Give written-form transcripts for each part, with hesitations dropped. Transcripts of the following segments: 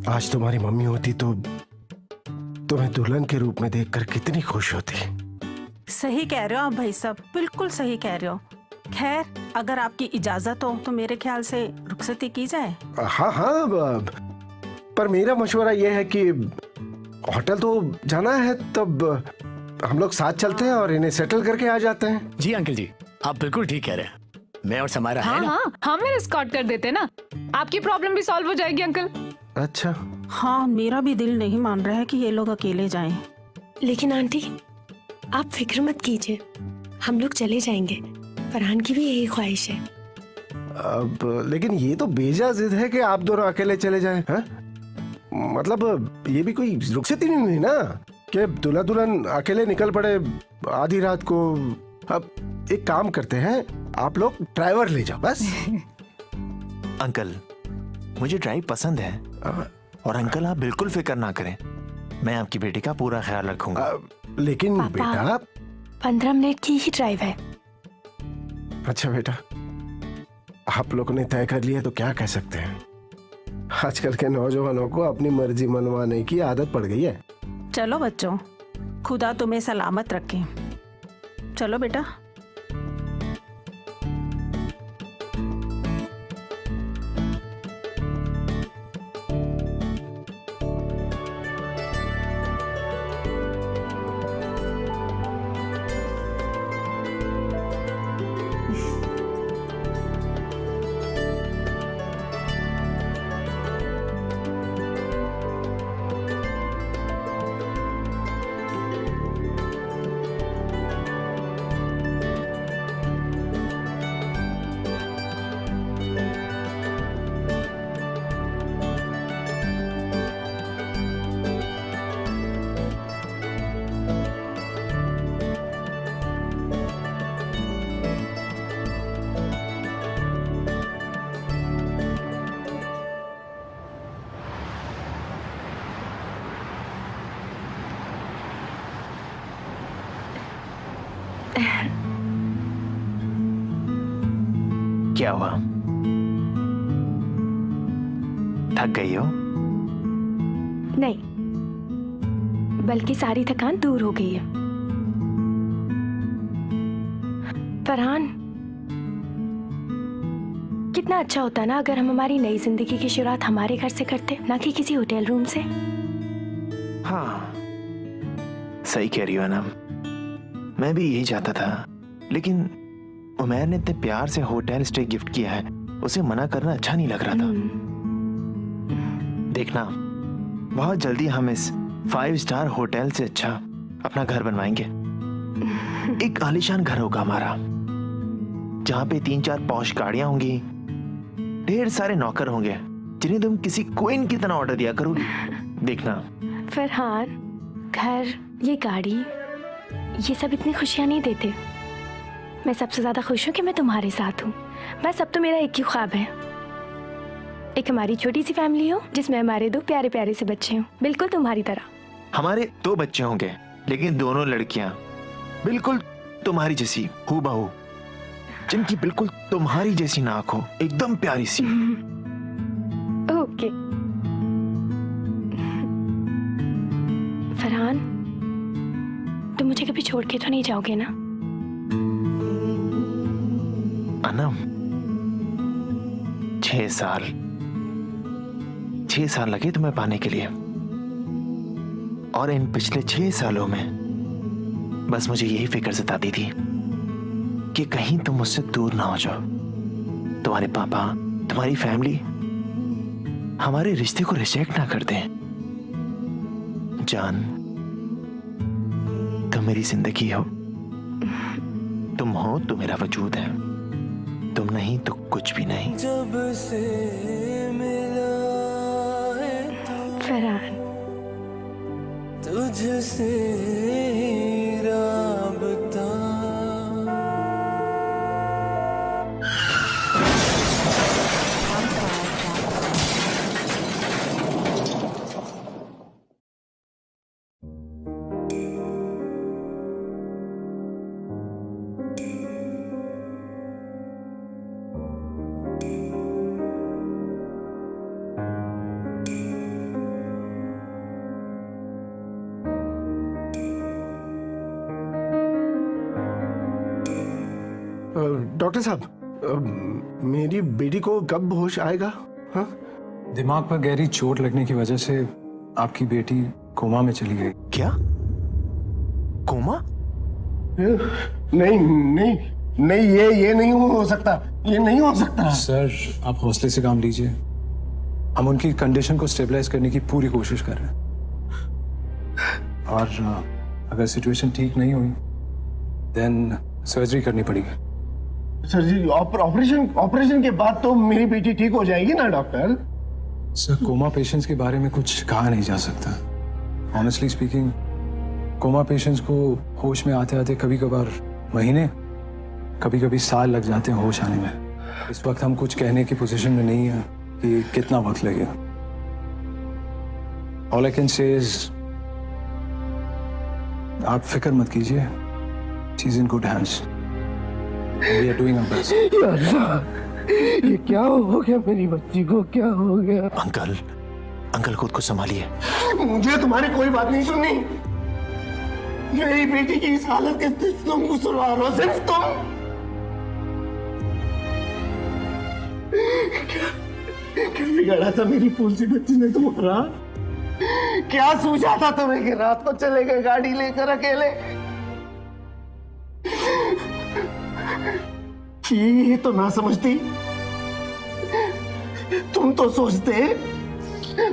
आज तुम्हारी मम्मी होती तो तुम्हें दुल्हन के रूप में देखकर कितनी खुश होती। सही कह रहे हो आप भाई साहब, बिल्कुल सही कह रहे हो। खैर, अगर आपकी इजाजत हो तो मेरे ख्याल से रुखसती की जाए। हाँ हाँ, पर मेरा मशवरा यह है कि होटल तो जाना है, तब हम लोग साथ चलते हैं और इन्हें सेटल करके आ जाते हैं। जी अंकल जी, आप बिल्कुल ठीक कह रहे हैं। मैं और समारा है ना? हाँ, हम एस्कॉर्ट कर देते ना, आपकी प्रॉब्लम भी सॉल्व हो जाएगी अंकल। अच्छा। हाँ, मेरा भी दिल नहीं मान रहा है कि ये लोग अकेले जाएं। लेकिन आंटी, आप फिक्र मत कीजिए, हम लोग चले जाएंगे। फरहान की भी यही ख्वाहिश है। अब लेकिन ये तो बेजा जिद है कि आप दोनों अकेले चले जाएं, हैं? मतलब ये भी कोई रुखसती नहीं हुई ना कि दूल्हा दुल्हन अकेले निकल पड़े आधी रात को। अब एक काम करते हैं, आप लोग ड्राइवर ले जाओ बस। अंकल, मुझे ड्राइव पसंद है और अंकल आप बिल्कुल फिक्र ना करें, मैं आपकी बेटी का पूरा ख्याल रखूंगा। लेकिन बेटा 15 मिनट की ही ड्राइव है। अच्छा बेटा, आप लोगों ने तय कर लिया तो क्या कह सकते हैं। आजकल के नौजवानों को अपनी मर्जी मनवाने की आदत पड़ गई है। चलो बच्चों, खुदा तुम्हें सलामत रखे। चलो बेटा। क्या हुआ, थक गई हो? नहीं, बल्कि सारी थकान दूर हो गई है। फरहान, कितना अच्छा होता ना अगर हम हमारी नई जिंदगी की शुरुआत हमारे घर से करते, ना कि किसी होटल रूम से। हाँ, सही कह रही हो ना, मैं भी यही चाहता था, लेकिन उमैर ने इतने प्यार से होटल स्टे गिफ्ट किया है, उसे मना करना अच्छा नहीं लग रहा था। देखना, बहुत जल्दी हम इस 5 स्टार होटल से अच्छा अपना घर बनवाएंगे। एक आलीशान घर होगा हमारा, जहां पे 3-4 पॉश गाड़ियां होंगी, ढेर सारे नौकर होंगे जिन्हें तुम किसी क्वीन की तरह ऑर्डर दिया करोगी। देखना। फरहान, घर, ये गाड़ी, ये सब इतनी खुशियां नहीं देते। मैं सबसे ज्यादा खुश हूँ कि मैं तुम्हारे साथ हूँ। बस अब तो मेरा एक ही ख्वाब है, एक हमारी छोटी सी फैमिली हो जिसमें हमारे 2 प्यारे प्यारे से बच्चे हों, बिल्कुल तुम्हारी तरह। हमारे 2 बच्चे होंगे, लेकिन दोनों लड़कियां बिल्कुल तुम्हारी जैसी हूबहू, जिनकी बिल्कुल तुम्हारी जैसी नाक हो, एकदम प्यारी सी। ओके फरहान, तुम मुझे कभी छोड़ के तो नहीं जाओगे ना? अनम, 6 साल लगे तुम्हें पाने के लिए, और इन पिछले 6 सालों में बस मुझे यही फिक्र सताती थी कि कहीं तुम मुझसे दूर ना हो जाओ। तुम्हारे पापा, तुम्हारी फैमिली हमारे रिश्ते को रिजेक्ट ना कर दें। जान, तुम मेरी जिंदगी हो, तुम हो तो मेरा वजूद है, तुम नहीं तो कुछ भी नहीं। जब से मिला है फरहान, तुझसे राबता। डॉक्टर साहब, मेरी बेटी को कब होश आएगा? हाँ? दिमाग पर गहरी चोट लगने की वजह से आपकी बेटी कोमा में चली गई। क्या? कोमा? नहीं नहीं नहीं, ये नहीं हो सकता, ये नहीं हो सकता। सर, आप हौसले से काम लीजिए। हम उनकी कंडीशन को स्टेबलाइज करने की पूरी कोशिश कर रहे हैं, और अगर सिचुएशन ठीक नहीं हुई देन सर्जरी करनी पड़ेगी। सर जी, ऑपरेशन के बाद तो मेरी बेटी ठीक हो जाएगी ना डॉक्टर? सर, कोमा पेशेंट्स के बारे में कुछ कहा नहीं जा सकता। ऑनेस्टली स्पीकिंग, कोमा पेशेंट्स को होश में आते आते कभी कभार महीने, कभी कभी साल लग जाते हैं होश आने में। इस वक्त हम कुछ कहने की पोजीशन में नहीं है कि कितना वक्त लगेगा। All I can say is, आप फिक्र मत कीजिए, she is in good hands, we are doing our best. ये क्या हो गया मेरी बच्ची को, क्या हो गया? अंकल खुद को संभालिए। मुझे तुम्हारी कोई बात नहीं सुननी। मेरी बेटी की इस हालत के तुम कसूरवार हो, सिर्फ तुम। क्या बिगाड़ा था मेरी फूल सी बच्ची ने तुम्हारा? क्या सोचा था तुम्हें कि रात को चले गए गाड़ी लेकर अकेले? ये तो ना समझती। तुम तो सोचते,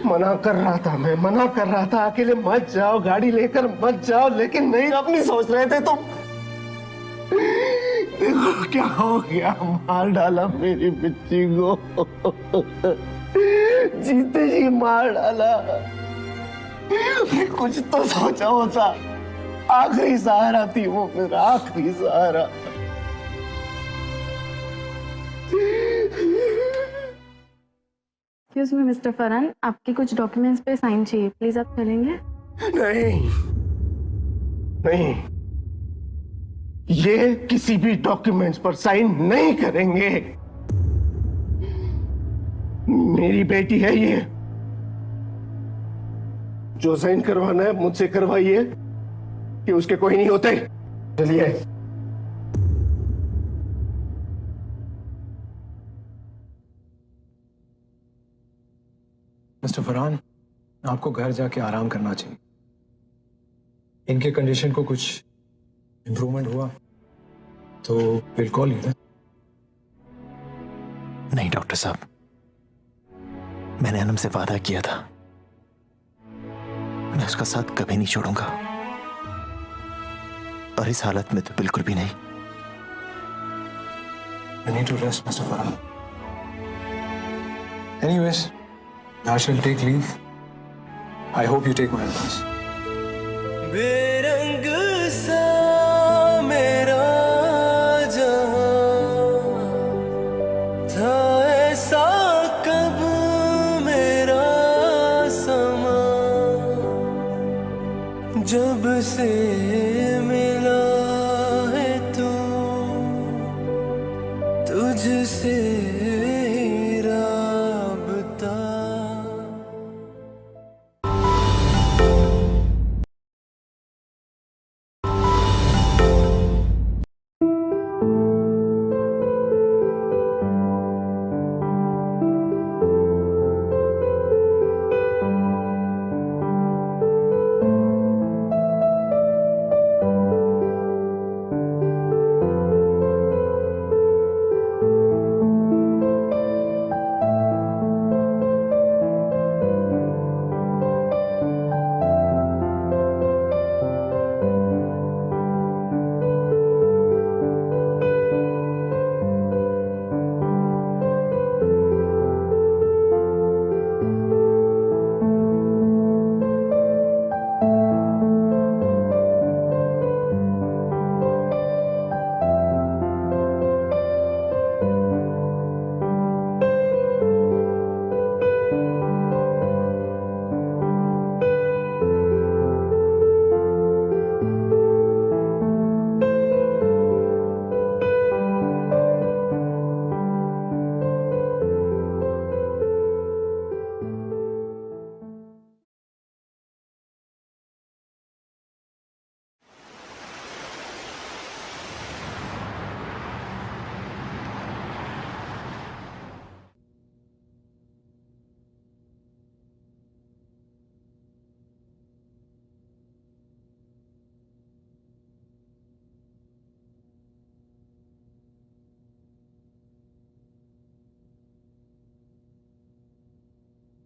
मना कर रहा था, मैं मना कर रहा था अकेले मत जाओ, गाड़ी लेकर मत जाओ, लेकिन नहीं, अपनी सोच रहे थे तुम। देखो क्या हो गया, मार डाला मेरी बच्ची को, जीते जी मार डाला। कुछ तो सोचा होता, आखिरी सहारा थी वो, मेरा आखिरी सहारा। एक्सक्यूज मी मिस्टर फरहान, आपके कुछ डॉक्यूमेंट्स पे साइन चाहिए, प्लीज आप करेंगे? नहीं नहीं, ये किसी भी डॉक्यूमेंट्स पर साइन नहीं करेंगे। मेरी बेटी है ये, जो साइन करवाना है मुझसे करवाइए, कि उसके कोई नहीं होते। चलिए। मिस्टर फरहान, आपको घर जाके आराम करना चाहिए। इनके कंडीशन को कुछ इम्प्रूवमेंट हुआ तो विल कॉल यू। नहीं डॉक्टर साहब, मैंने अनम से वादा किया था, मैं उसका साथ कभी नहीं छोड़ूंगा, और इस हालत में तो बिल्कुल भी नहीं। You need to rest, Mr. Farhan. Anyways, I shall take leave. I hope you take my advice. बेरंग सा मेरा जहां था, ऐसा कब मेरा समा, जब से मिला है तू, तुझसे ही राबता।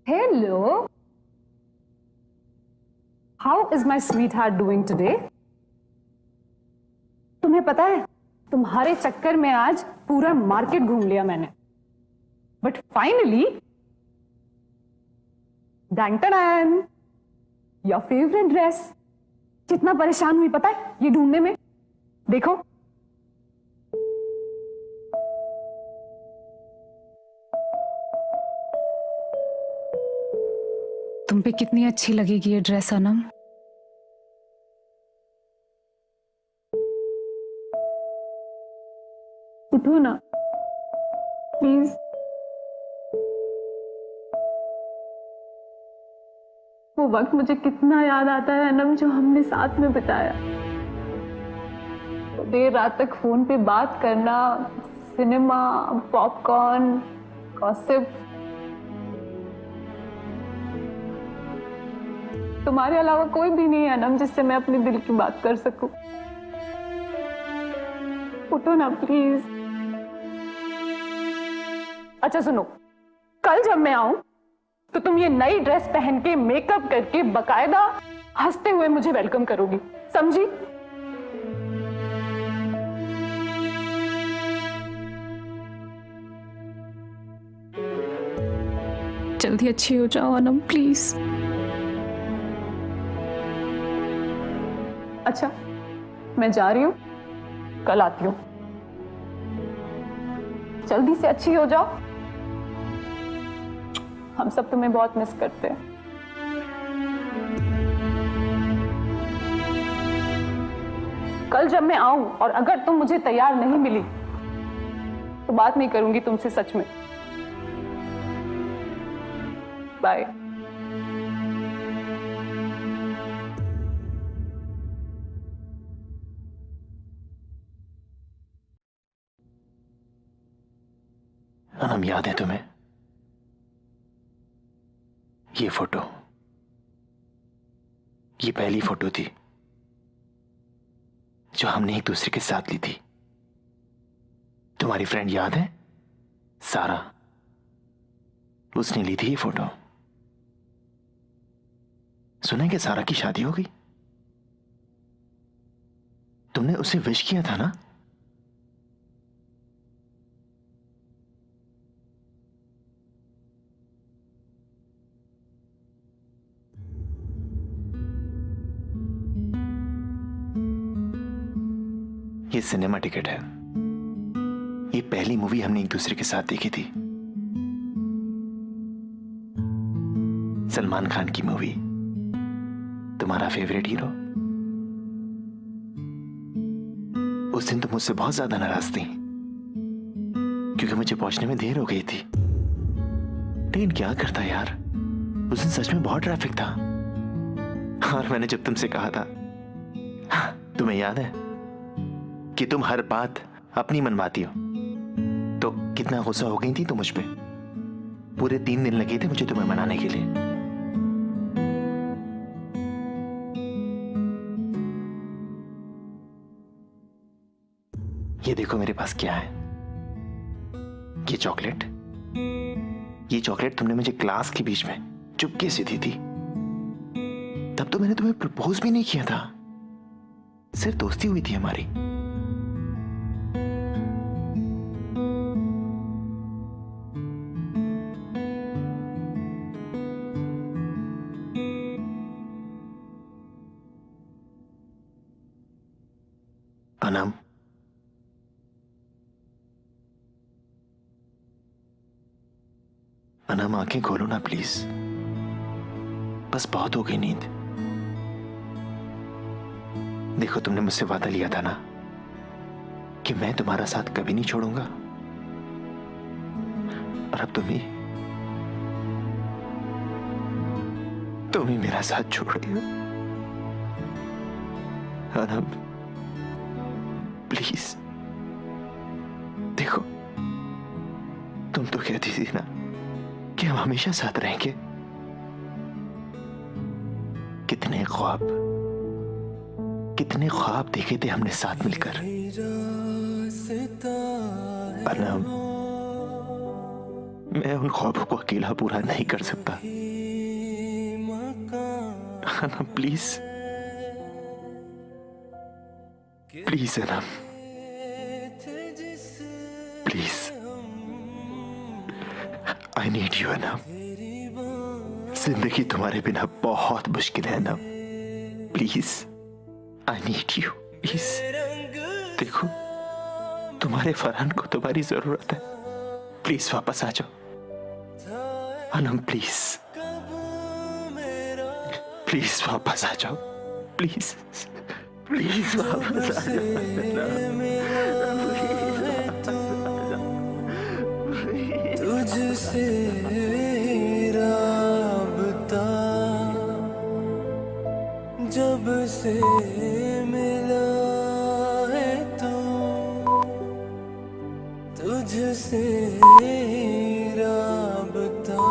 Hello. How is my sweetheart doing today? तुम्हें पता है, तुम्हारे चक्कर में आज पूरा मार्केट घूम लिया मैंने, बट फाइनली डैंटन योर फेवरेट ड्रेस। कितना परेशान हुई पता है ये ढूंढने में। देखो, तुम पे कितनी अच्छी लगेगी ये ड्रेस अनम। उठो ना प्लीज। वो वक्त मुझे कितना याद आता है अनम, जो हमने साथ में बिताया। देर रात तक फोन पे बात करना, सिनेमा, पॉपकॉर्न, गॉसिप। तुम्हारे अलावा कोई भी नहीं है अनम जिससे मैं अपने दिल की बात कर सकूं। उठो ना प्लीज। अच्छा सुनो, कल जब मैं आऊं तो तुम ये नई ड्रेस पहन के, मेकअप करके, बकायदा हंसते हुए मुझे वेलकम करोगी, समझी? जल्दी अच्छी हो जाओ अनम प्लीज। अच्छा, मैं जा रही हूँ, कल आती हूँ। जल्दी से अच्छी हो जाओ, हम सब तुम्हें बहुत मिस करते हैं। कल जब मैं आऊं और अगर तुम मुझे तैयार नहीं मिली तो बात नहीं करूंगी तुमसे सच में। बाय। अनम, याद है तुम्हें ये फोटो? ये पहली फोटो थी जो हमने एक दूसरे के साथ ली थी। तुम्हारी फ्रेंड याद है, सारा? उसने ली थी ये फोटो। सुना है कि सारा की शादी हो गई। तुमने उसे विश किया था ना? ये सिनेमा टिकट है। ये पहली मूवी हमने एक दूसरे के साथ देखी थी, सलमान खान की मूवी, तुम्हारा फेवरेट हीरो। उस दिन तुम मुझसे बहुत ज्यादा नाराज थी क्योंकि मुझे पहुंचने में देर हो गई थी। लेकिन क्या करता यार, उस दिन सच में बहुत ट्रैफिक था। और मैंने जब तुमसे कहा था, तुम्हें याद है कि तुम हर बात अपनी मनवाती हो, तो कितना गुस्सा हो गई थी तुम मुझ पे। पूरे 3 दिन लगे थे मुझे तुम्हें मनाने के लिए। ये देखो मेरे पास क्या है, ये चॉकलेट। ये चॉकलेट तुमने मुझे क्लास के बीच में चुपके से दी थी। तब तो मैंने तुम्हें प्रपोज भी नहीं किया था, सिर्फ दोस्ती हुई थी हमारी। अनम, अनम आंखें खोलो ना प्लीज। बस बहुत हो गई नींद। देखो, तुमने मुझसे वादा लिया था ना कि मैं तुम्हारा साथ कभी नहीं छोड़ूंगा, और अब तुम ही मेरा साथ छोड़ रही हो। अनम प्लीज, देखो तुम तो कहती थी ना कि हम हमेशा साथ रहेंगे। कितने ख्वाब देखे थे हमने साथ मिलकर। अनम, मैं उन ख्वाबों को अकेला पूरा नहीं कर सकता। Anam please, please Anam, please, I need you Anam. जिंदगी तुम्हारे बिना बहुत मुश्किल है Anam. Please, I need you, please. देखो, तुम्हारे फरहान को तुम्हारी जरूरत है। प्लीज वापस आ जाओ अनम, प्लीज, प्लीज वापस आ जाओ, प्लीज, प्लीज वापस आ जाओ। तुझसे राबता जब से मिला है तू, तुझसे राबता।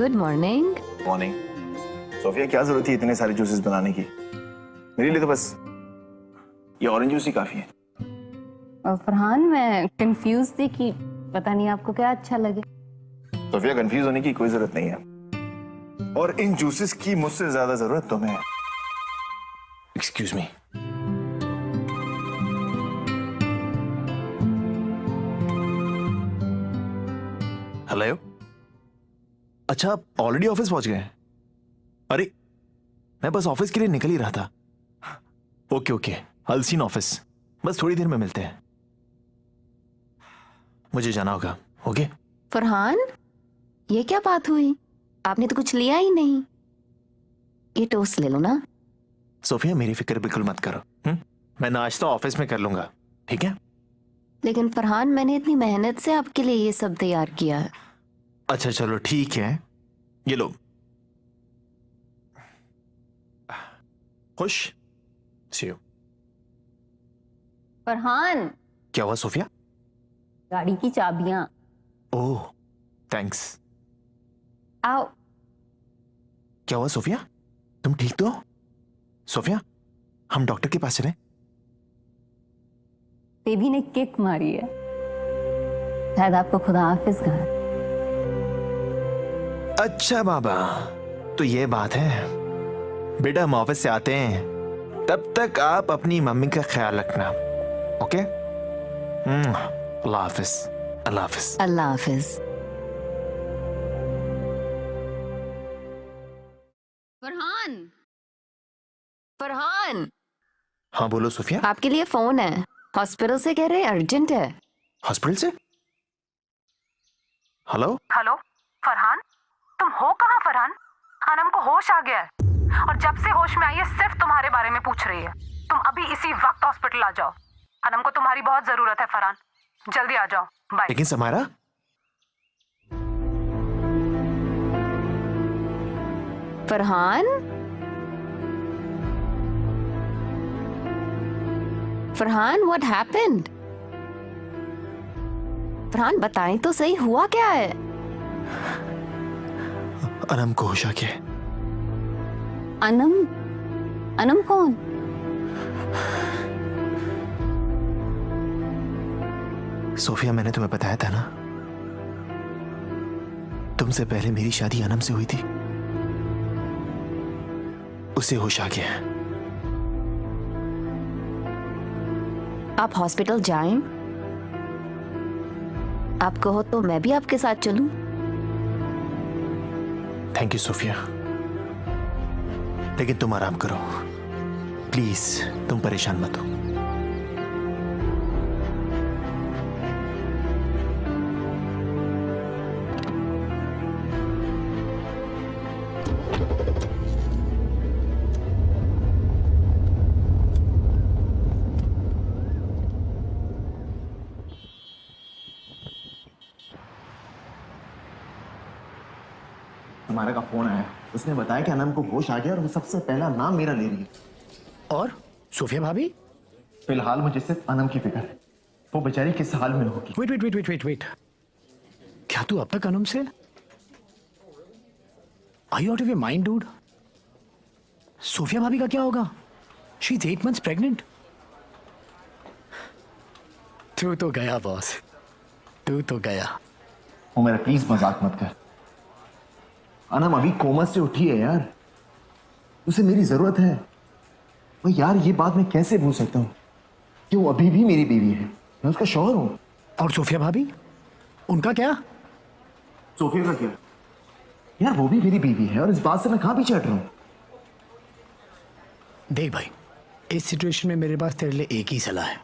Good morning. मॉर्निंग। सोफिया, क्या जरूरत थी इतने सारे जूसेस बनाने की? मेरे लिए तो बस ये ऑरेंज जूस ही काफी है। और फरहान, मैं कंफ्यूज थी कि पता नहीं आपको क्या अच्छा लगे। सोफिया, कंफ्यूज होने की कोई जरूरत नहीं है, और इन जूसेस की मुझसे ज्यादा जरूरत तुम्हें है। Excuse me. हेलो। अच्छा, आप ऑलरेडी ऑफिस पहुंच गए? अरे, मैं बस ऑफिस के लिए निकल ही रहा था। Okay okay, I'll see you in office. बस थोड़ी देर में मिलते हैं, मुझे जाना होगा। ओके फरहान, ये क्या बात हुई? आपने तो कुछ लिया ही नहीं। ये टोस्ट ले लो ना। सोफिया, मेरी फिक्र बिल्कुल मत करो। मैं नाश्ता ऑफिस में कर लूंगा, ठीक है? लेकिन फरहान, मैंने इतनी मेहनत से आपके लिए ये सब तैयार किया है। अच्छा चलो ठीक है, ये लो। खुश? सी यू। फरहान, क्या हुआ सोफिया? गाड़ी की चाबियां। ओह, थैंक्स। आओ। क्या हुआ सोफिया, तुम ठीक तो हो? सोफिया, हम डॉक्टर के पास चलें? बेबी ने किक मारी है, शायद आपको खुदा हाफिज कहा। अच्छा बाबा, तो ये बात है। बेटा, हम ऑफिस से आते हैं, तब तक आप अपनी मम्मी का ख्याल रखना, ओके? अल्लाह हाफिज। अल्लाह हाफिज। अल्लाह हाफिज। फरहान, फरहान। हाँ बोलो सोफिया। आपके लिए फोन है, हॉस्पिटल से कह रहे हैं अर्जेंट है। हॉस्पिटल से? हेलो हेलो फरहान, तुम हो कहाँ फरहान? अनम को होश आ गया है और जब से होश में आई है सिर्फ तुम्हारे बारे में पूछ रही है। तुम अभी इसी वक्त हॉस्पिटल आ जाओ। अनम को तुम्हारी बहुत जरूरत है फरहान, जल्दी आ जाओ। बाय। लेकिन समारा, फरहान, फरहान, व्हाट हैपेंड? फरहान बताएं तो सही, हुआ क्या है? अनम को होश आ गया। अनम? अनम कौन? सोफिया, मैंने तुम्हें बताया था ना, तुमसे पहले मेरी शादी अनम से हुई थी। उसे होश आ गया। आप हॉस्पिटल जाएं? आप कहो तो मैं भी आपके साथ चलूं? थैंक यू सोफिया, लेकिन तुम आराम करो प्लीज, तुम परेशान मत हो। हमारा का फोन आया, उसने बताया कि अनम को होश आ गया और वो सबसे पहला नाम मेरा ले रही है। और सोफिया भाभी? फिलहाल मुझे सिर्फ अनम की फिक्र है, वो बेचारी किस हाल में होगी। Wait wait wait wait wait wait, क्या तू अब तक अनम से? Are you out of your mind dude? Sofia भाभी का क्या होगा? She is 8 months pregnant. तू तो गया बॉस, तू तो गया। वो मेरा प्लीज मजाक मत कर। अनम अभी कोमा से उठी है यार, उसे मेरी जरूरत है। और यार ये बात मैं कैसे भूल सकता हूँ कि वो अभी भी मेरी बीवी है, मैं उसका शौहर हूँ। और सोफिया भाभी, उनका क्या? सोफिया का क्या यार, वो भी मेरी बीवी है और इस बात से मैं कहाँ पीछे हट रहा हूँ। देख भाई, इस सिचुएशन में मेरे पास तेरे लिए एक ही सलाह है।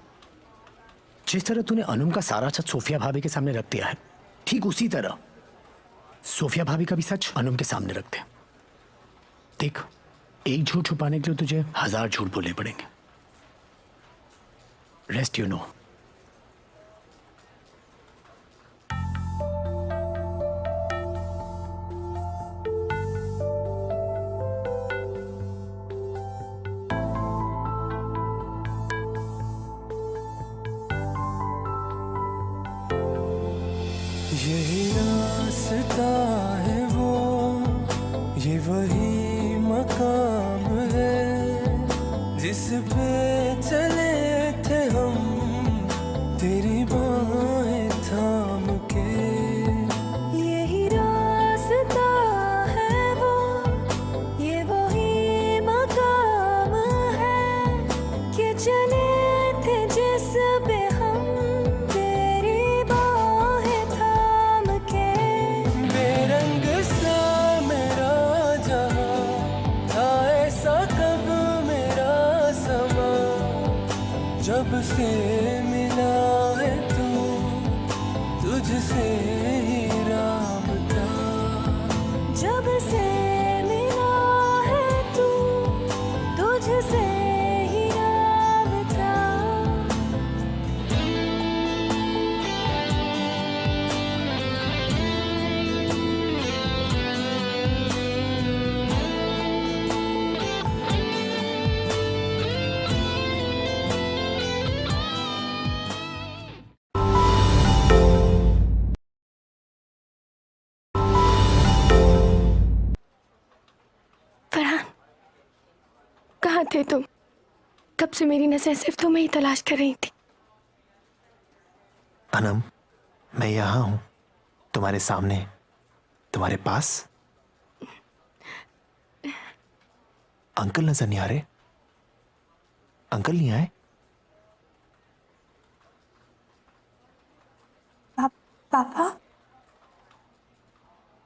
जिस तरह तूने अनुम का सारा सच सोफिया भाभी के सामने रख दिया है, ठीक उसी तरह सोफिया भाभी का भी सच अनुम के सामने रख दे। देख, एक झूठ छुपाने के लिए तुझे 1000 झूठ बोलने पड़ेंगे। Rest you know. यही रास्ता है वो, ये वही मकाम है जिस पे चले थे हम तेरी बाहें थाम के। यही रास्ता है वो, ये वही मकाम है कि चले थे जिस पे हम तेरी बाहें थाम के। बेरंग सा मेरा जहां था, ऐसा कब मेरा समा, जब से मिला है तू तुझसे ही राबता। जब से मिला है तू तुझसे ही राबता। फरहान, कहाँ थे तुम? कब से मेरी नजरें सिर्फ तुम्हें ही तलाश कर रही थी। अनम, मैं यहां हूं, तुम्हारे सामने, तुम्हारे पास। अंकल नजर नहीं आ रहे? अंकल नहीं आए? पापा,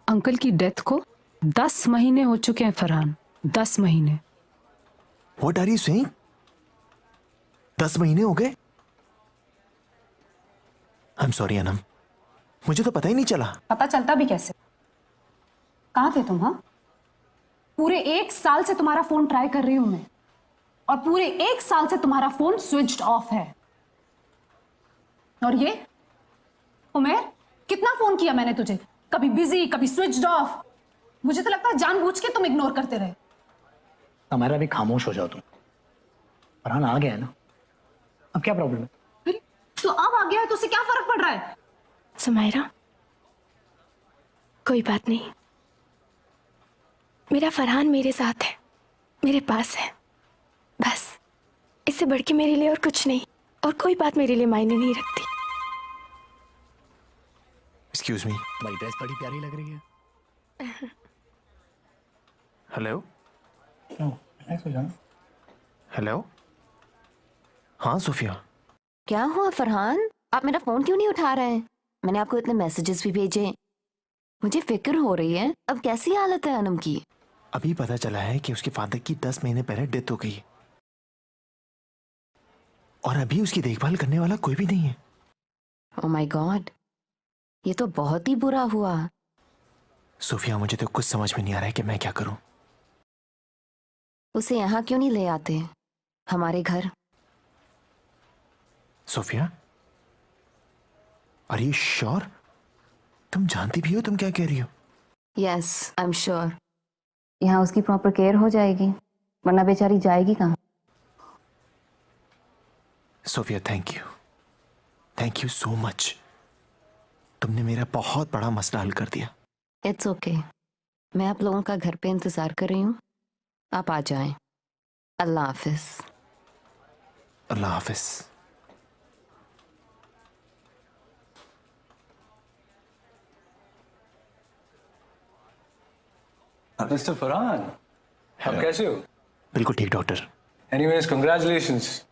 अंकल की डेथ को 10 महीने हो चुके हैं फरहान, 10 महीने। What are you saying? 10 महीने हो गए? I'm sorry अनम, मुझे तो पता ही नहीं चला। पता चलता भी कैसे? कहाँ थे तुम? हाँ, पूरे 1 साल से तुम्हारा फोन ट्राई कर रही हूं मैं, और पूरे 1 साल से तुम्हारा फोन स्विच्ड ऑफ है। और ये उमेर, कितना फोन किया मैंने तुझे, कभी बिजी कभी स्विच्ड ऑफ। मुझे तो लगता है जानबूझ के तुम इग्नोर करते रहे। हमारा भी खामोश हो जाओ तुम। फरहान आ गया है ना, अब क्या प्रॉब्लम है? अरे तो अब आ गया है तो उससे क्या फर्क पड़ रहा है? सुमायरा, कोई बात नहीं, मेरा फरहान मेरे साथ है, मेरे पास है, बस इससे बढ़ के मेरे लिए और कुछ नहीं, और कोई बात मेरे लिए मायने नहीं रखती। Excuse me. भाई ड्रेस बड़ी प्यारी लग रही है। हेलो हेलो, हाँ सोफिया। क्या हुआ फरहान, आप मेरा फोन क्यों नहीं उठा रहे हैं? मैंने आपको इतने मैसेजेस भी भेजे, मुझे फिक्र हो रही है। अब कैसी हालत है अनम की? अभी पता चला है कि उसके फादर की 10 महीने पहले डेथ हो गई, और अभी उसकी देखभाल करने वाला कोई भी नहीं है। ओह माय गॉड, ये तो बहुत ही बुरा हुआ। सोफिया, मुझे तो कुछ समझ में नहीं आ रहा है कि मैं क्या करूं। उसे यहाँ क्यों नहीं ले आते हमारे घर? Sofia, are you sure? तुम जानती भी हो तुम क्या कह रही हो? Yes, I am sure. यहाँ उसकी प्रॉपर केयर हो जाएगी, वरना बेचारी जाएगी कहाँ? Sofia, thank you so much. तुमने मेरा बहुत बड़ा मसला हल कर दिया। इट्स ओके, मैं आप लोगों का घर पे इंतजार कर रही हूँ, आप आ जाएं। अल्लाह हाफिज। अल्लाह हाफिज। मिस्टर फरहान, आप कैसे हो? बिल्कुल ठीक doctor. Anyways, congratulations.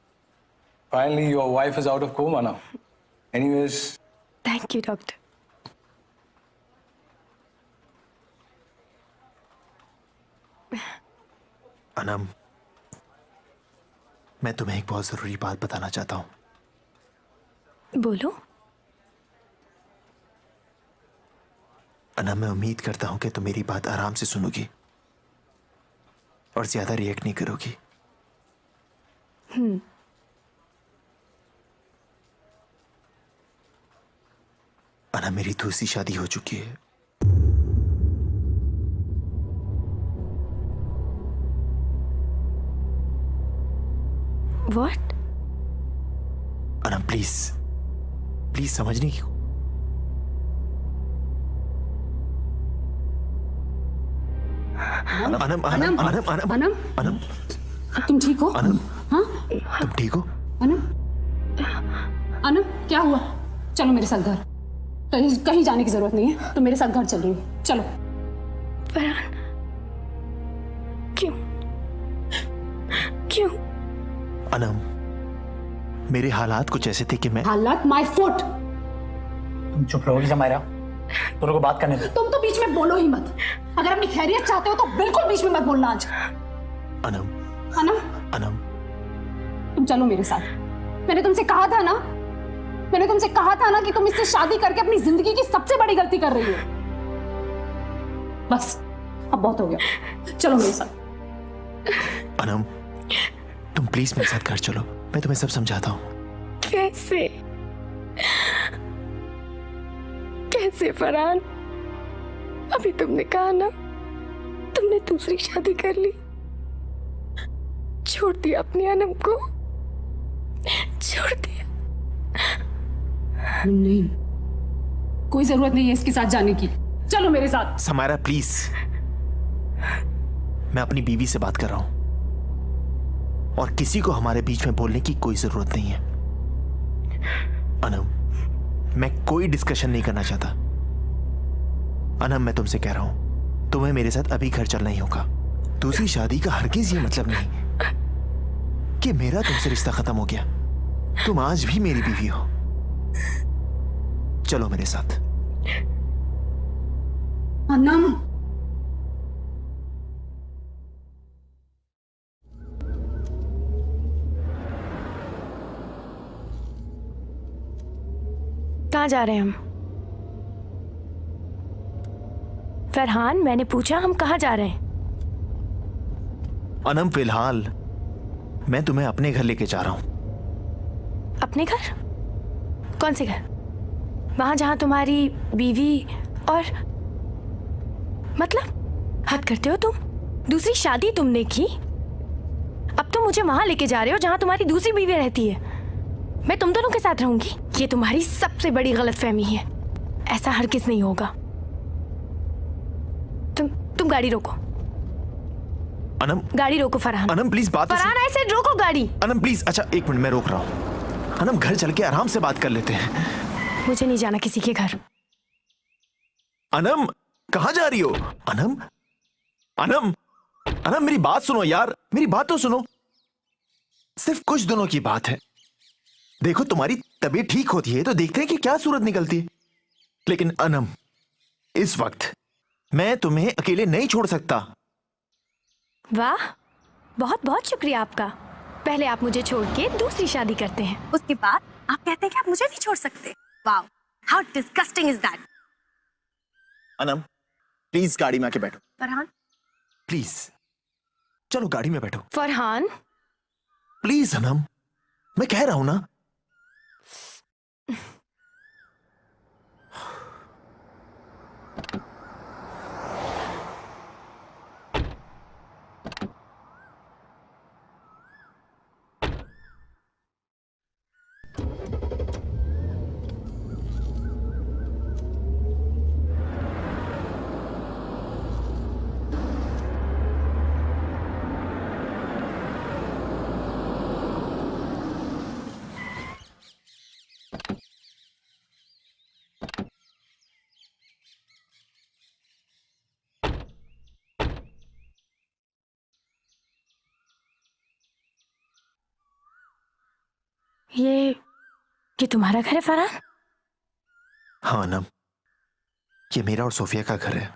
Finally, your wife is out of coma now. Anyways, thank you doctor. Anam, मैं तुम्हें एक बहुत जरूरी बात बताना चाहता हूं। बोलो। अनम, मैं उम्मीद करता हूं कि तुम मेरी बात आराम से सुनोगी और ज्यादा रिएक्ट नहीं करोगी। अनम, मेरी दूसरी शादी हो चुकी है। व्हाट? अनम, प्लीज समझने की। अनम, तुम ठीक हो? अनम, हाँ? तुम ठीक हो? अनम, क्या हुआ? चलो मेरे साथ घर, कहीं जाने की जरूरत नहीं है, तुम मेरे साथ घर चल रही हो, चलो। फरहान, क्यों? अनम, मेरे हालात कुछ ऐसे थे कि मैं हालात माय फुट। तुम चुप रहोगी समायरा? दोनों को बात करने दो। तुम तो बीच में बोलो ही मत। अगर अपनी खैरियत चाहते हो तो बिल्कुल बीच में मत बोलना आज। अनम, तुम चलो मेरे साथ। मैंने तुमसे कहा था ना कि तुम इससे शादी करके अपनी जिंदगी की सबसे बड़ी गलती कर रही हो। बस अब बहुत हो गया, चलो मेरे साथ। अनम, तुम प्लीज मेरे साथ घर चलो, मैं तुम्हें सब समझाता हूँ। कैसे फरहान? अभी तुमने कहा ना तुमने दूसरी शादी कर ली, छोड़ दिया अपनी अनम को, छोड़ दिया। नहीं, कोई जरूरत नहीं है इसके साथ जाने की, चलो मेरे साथ। समायरा प्लीज, मैं अपनी बीवी से बात कर रहा हूं और किसी को हमारे बीच में बोलने की कोई जरूरत नहीं है। अनम, मैं कोई डिस्कशन नहीं करना चाहता। अनम, मैं तुमसे कह रहा हूं, तुम्हें मेरे साथ अभी घर चलना ही होगा। दूसरी शादी का हरगिज ये मतलब नहीं कि मेरा तुमसे रिश्ता खत्म हो गया। तुम आज भी मेरी बीवी हो। चलो मेरे साथ। अनम, कहाँ जा रहे हैं हम? फरहान, मैंने पूछा हम कहाँ जा रहे हैं? अनम फिलहाल मैं तुम्हें अपने घर लेके जा रहा हूं। अपने घर? कौन से घर? वहां जहां तुम्हारी बीवी और मतलब हद करते हो तुम। दूसरी शादी तुमने की, अब तुम मुझे वहां लेके जा रहे हो जहां तुम्हारी दूसरी बीवी रहती है। मैं तुम दोनों के साथ रहूंगी? ये तुम्हारी सबसे बड़ी गलतफहमी है। ऐसा हरगिज़ नहीं होगा। तुम गाड़ी रोको। अनम, गाड़ी रोको फरहान। अनम प्लीज बात फरहान ऐसे रोको गाड़ी। अनम प्लीज, अच्छा एक मिनट मैं रोक रहा हूं। अनम घर चल के आराम से बात कर लेते हैं। मुझे नहीं जाना किसी के घर। अनम कहां जा रही हो? अनम, अनम, अनम मेरी बात सुनो यार, मेरी बात तो सुनो। सिर्फ कुछ दिनों की बात है। देखो तुम्हारी तबीयत ठीक होती है तो देखते हैं कि क्या सूरत निकलती है। लेकिन अनम, इस वक्त मैं तुम्हें अकेले नहीं छोड़ सकता। वाह, बहुत बहुत शुक्रिया आपका। पहले आप मुझे छोड़ के दूसरी शादी करते हैं, उसके बाद आप कहते हैं कि आप मुझे नहीं छोड़ सकते। वाह, how disgusting is that. Anam please गाड़ी में आके बैठो। फरहान, प्लीज चलो गाड़ी में बैठो। फरहान प्लीज अनम, मैं कह रहा हूं ना। ये तुम्हारा घर है फरहान? हाँ अनम, ये मेरा और सोफिया का घर है।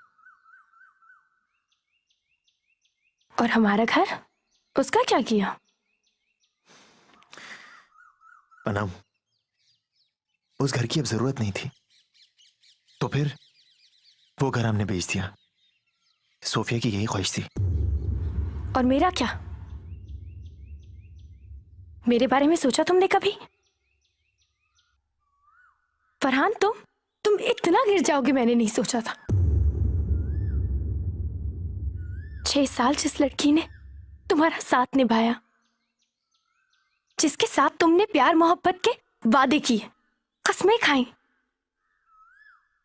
और हमारा घर, उसका क्या किया? अनम, उस घर की अब जरूरत नहीं थी, तो फिर वो घर हमने बेच दिया। सोफिया की यही ख्वाहिश थी। और मेरा क्या? मेरे बारे में सोचा तुमने कभी? फरहान, तुम इतना गिर जाओगे मैंने नहीं सोचा था। 6 साल जिस लड़की ने तुम्हारा साथ निभाया, जिसके साथ तुमने प्यार मोहब्बत के वादे किए, कस्में खाई,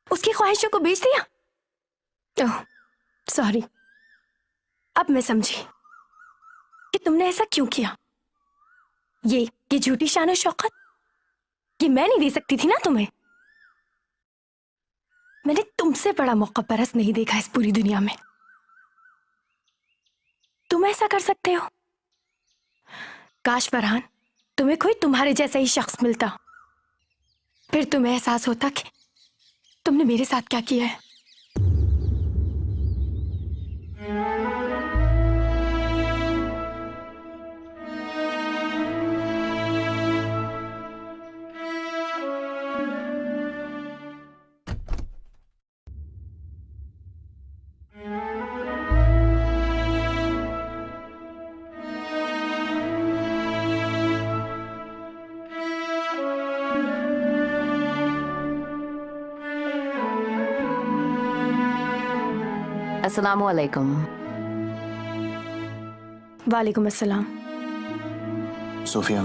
उसकी ख्वाहिशों को बेच दिया। ओह सॉरी, अब मैं समझी कि तुमने ऐसा क्यों किया। ये झूठी शान और शौकत, ये मैं नहीं दे सकती थी ना तुम्हें। मैंने तुमसे बड़ा मौका परस्त नहीं देखा इस पूरी दुनिया में। तुम ऐसा कर सकते हो। काश फरहान, तुम्हें कोई तुम्हारे जैसा ही शख्स मिलता, फिर तुम्हें एहसास होता कि तुमने मेरे साथ क्या किया है। अस्सलामुअलैकुम। वालेकुम अस्सलाम। सोफिया,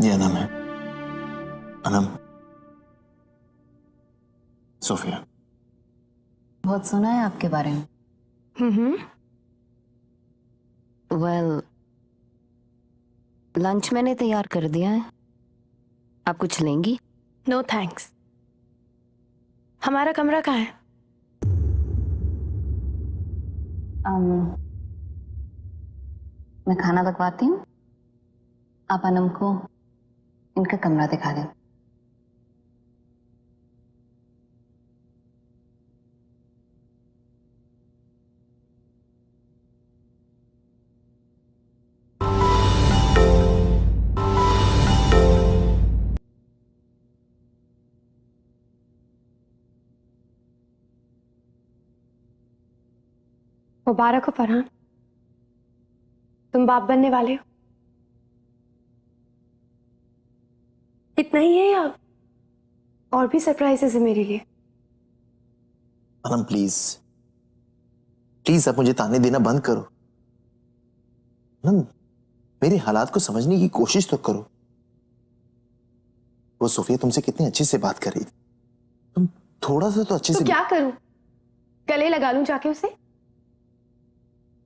ये अनम है। अनम, सोफिया। बहुत सुना है आपके बारे में। वेल, लंच मैंने तैयार कर दिया है, आप कुछ लेंगी? No thanks. हमारा कमरा कहाँ है? मैं खाना लगवाती हूँ, आप अनम को इनका कमरा दिखा दें। मुबारक हो फरहान, तुम बाप बनने वाले हो? इतना ही है या और भी सरप्राइजेस है मेरे लिए? अनम प्लीज प्लीज, अब मुझे ताने देना बंद करो। अनम, मेरे हालात को समझने की कोशिश तो करो। वो सोफिया तुमसे कितने अच्छे से बात कर रही थी, तुम थोड़ा सा तो अच्छे तो से। क्या करूं? गले लगा लूं जाके उसे?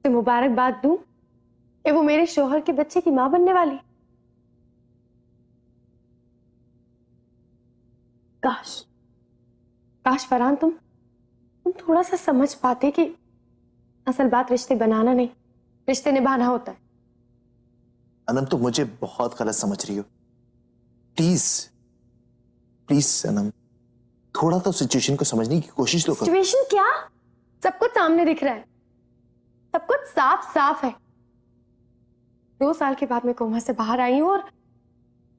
तो मुबारकबाद दूं कि वो मेरे शोहर के बच्चे की मां बनने वाली? काश काश फरहान, तुम थोड़ा सा समझ पाते कि असल बात रिश्ते बनाना नहीं, रिश्ते निभाना होता है। अनम, तुम मुझे बहुत गलत समझ रही हो। प्लीज प्लीज अनम, थोड़ा तो सिचुएशन को समझने की कोशिश तो करो। सिचुएशन क्या? सब कुछ सामने दिख रहा है, सब कुछ साफ साफ है। 2 साल के बाद मैं कोमा से बाहर आई हूं और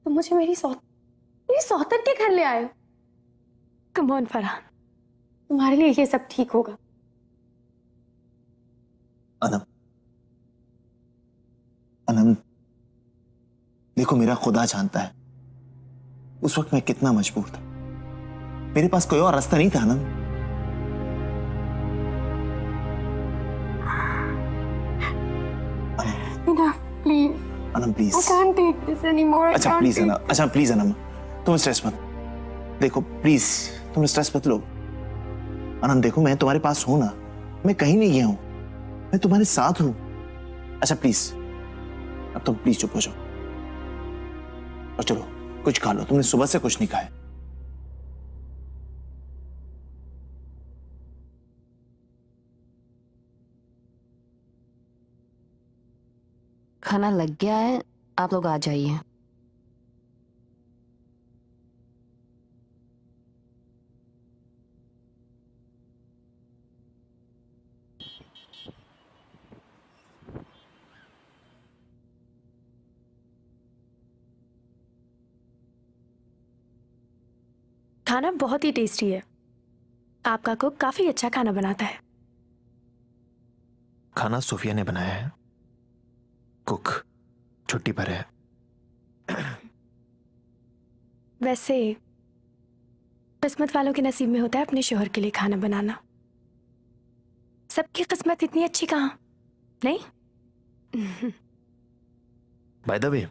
तुम मुझे मेरी सौतन के घर ले आए हो। कम ऑन फरहान, तुम्हारे लिए ये सब ठीक होगा। अनम, अनम देखो, मेरा खुदा जानता है उस वक्त मैं कितना मजबूर था। मेरे पास कोई और रास्ता नहीं था Anam. Please Anam please, I can't take this anymore. I अच्छा can't प्लीज take- अनम, अच्छा प्लीज अनम, तुम स्ट्रेस मत। देखो प्लीज, तुम स्ट्रेस मत लो। अनम देखो, मैं तुम्हारे पास हूं ना, मैं कहीं नहीं गया हूं, मैं तुम्हारे साथ हूं। अच्छा प्लीज, अब तुम प्लीज चुप हो जाओ और चलो कुछ खा लो, तुमने सुबह से कुछ नहीं खाया। खाना लग गया है, आप लोग आ जाइए। खाना बहुत ही टेस्टी है। आपका कुक काफी अच्छा खाना बनाता है। खाना सोफिया ने बनाया है, कुक छुट्टी पर है। वैसे किस्मत वालों के नसीब में होता है अपने शोहर के लिए खाना बनाना। सबकी किस्मत इतनी अच्छी कहाँ, नहीं? बाय द वे,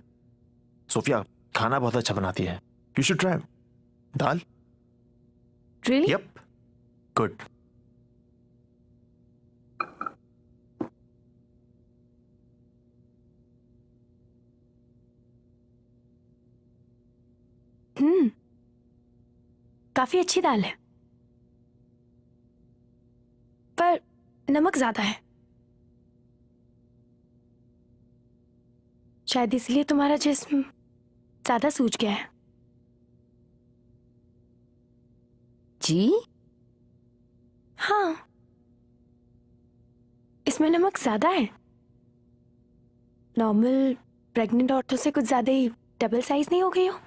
सोफिया खाना बहुत अच्छा बनाती है, यू शुड ट्राई। दाल। Really? Yup, good. काफी अच्छी दाल है, पर नमक ज्यादा है। शायद इसलिए तुम्हारा जिस्म ज्यादा सूज गया है। जी हाँ, इसमें नमक ज्यादा है। नॉर्मल प्रेग्नेंट औरतों से कुछ ज्यादा ही डबल साइज नहीं हो गई हो?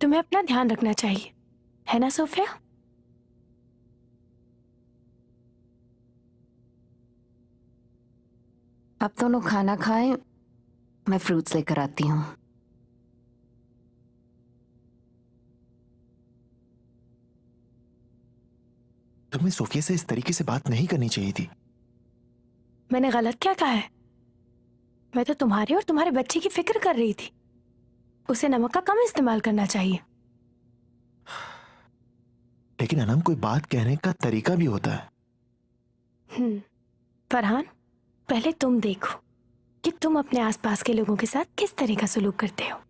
तुम्हें अपना ध्यान रखना चाहिए, है ना सोफिया? अब दोनों खाना खाएं, मैं फ्रूट्स लेकर आती हूँ। तुम्हें सोफिया से इस तरीके से बात नहीं करनी चाहिए थी। मैंने गलत क्या कहा है? मैं तो तुम्हारे और तुम्हारे बच्चे की फिक्र कर रही थी। उसे नमक का कम इस्तेमाल करना चाहिए। लेकिन अनम, कोई बात कहने का तरीका भी होता है। फरहान, पहले तुम देखो कि तुम अपने आसपास के लोगों के साथ किस तरह का सलूक करते हो।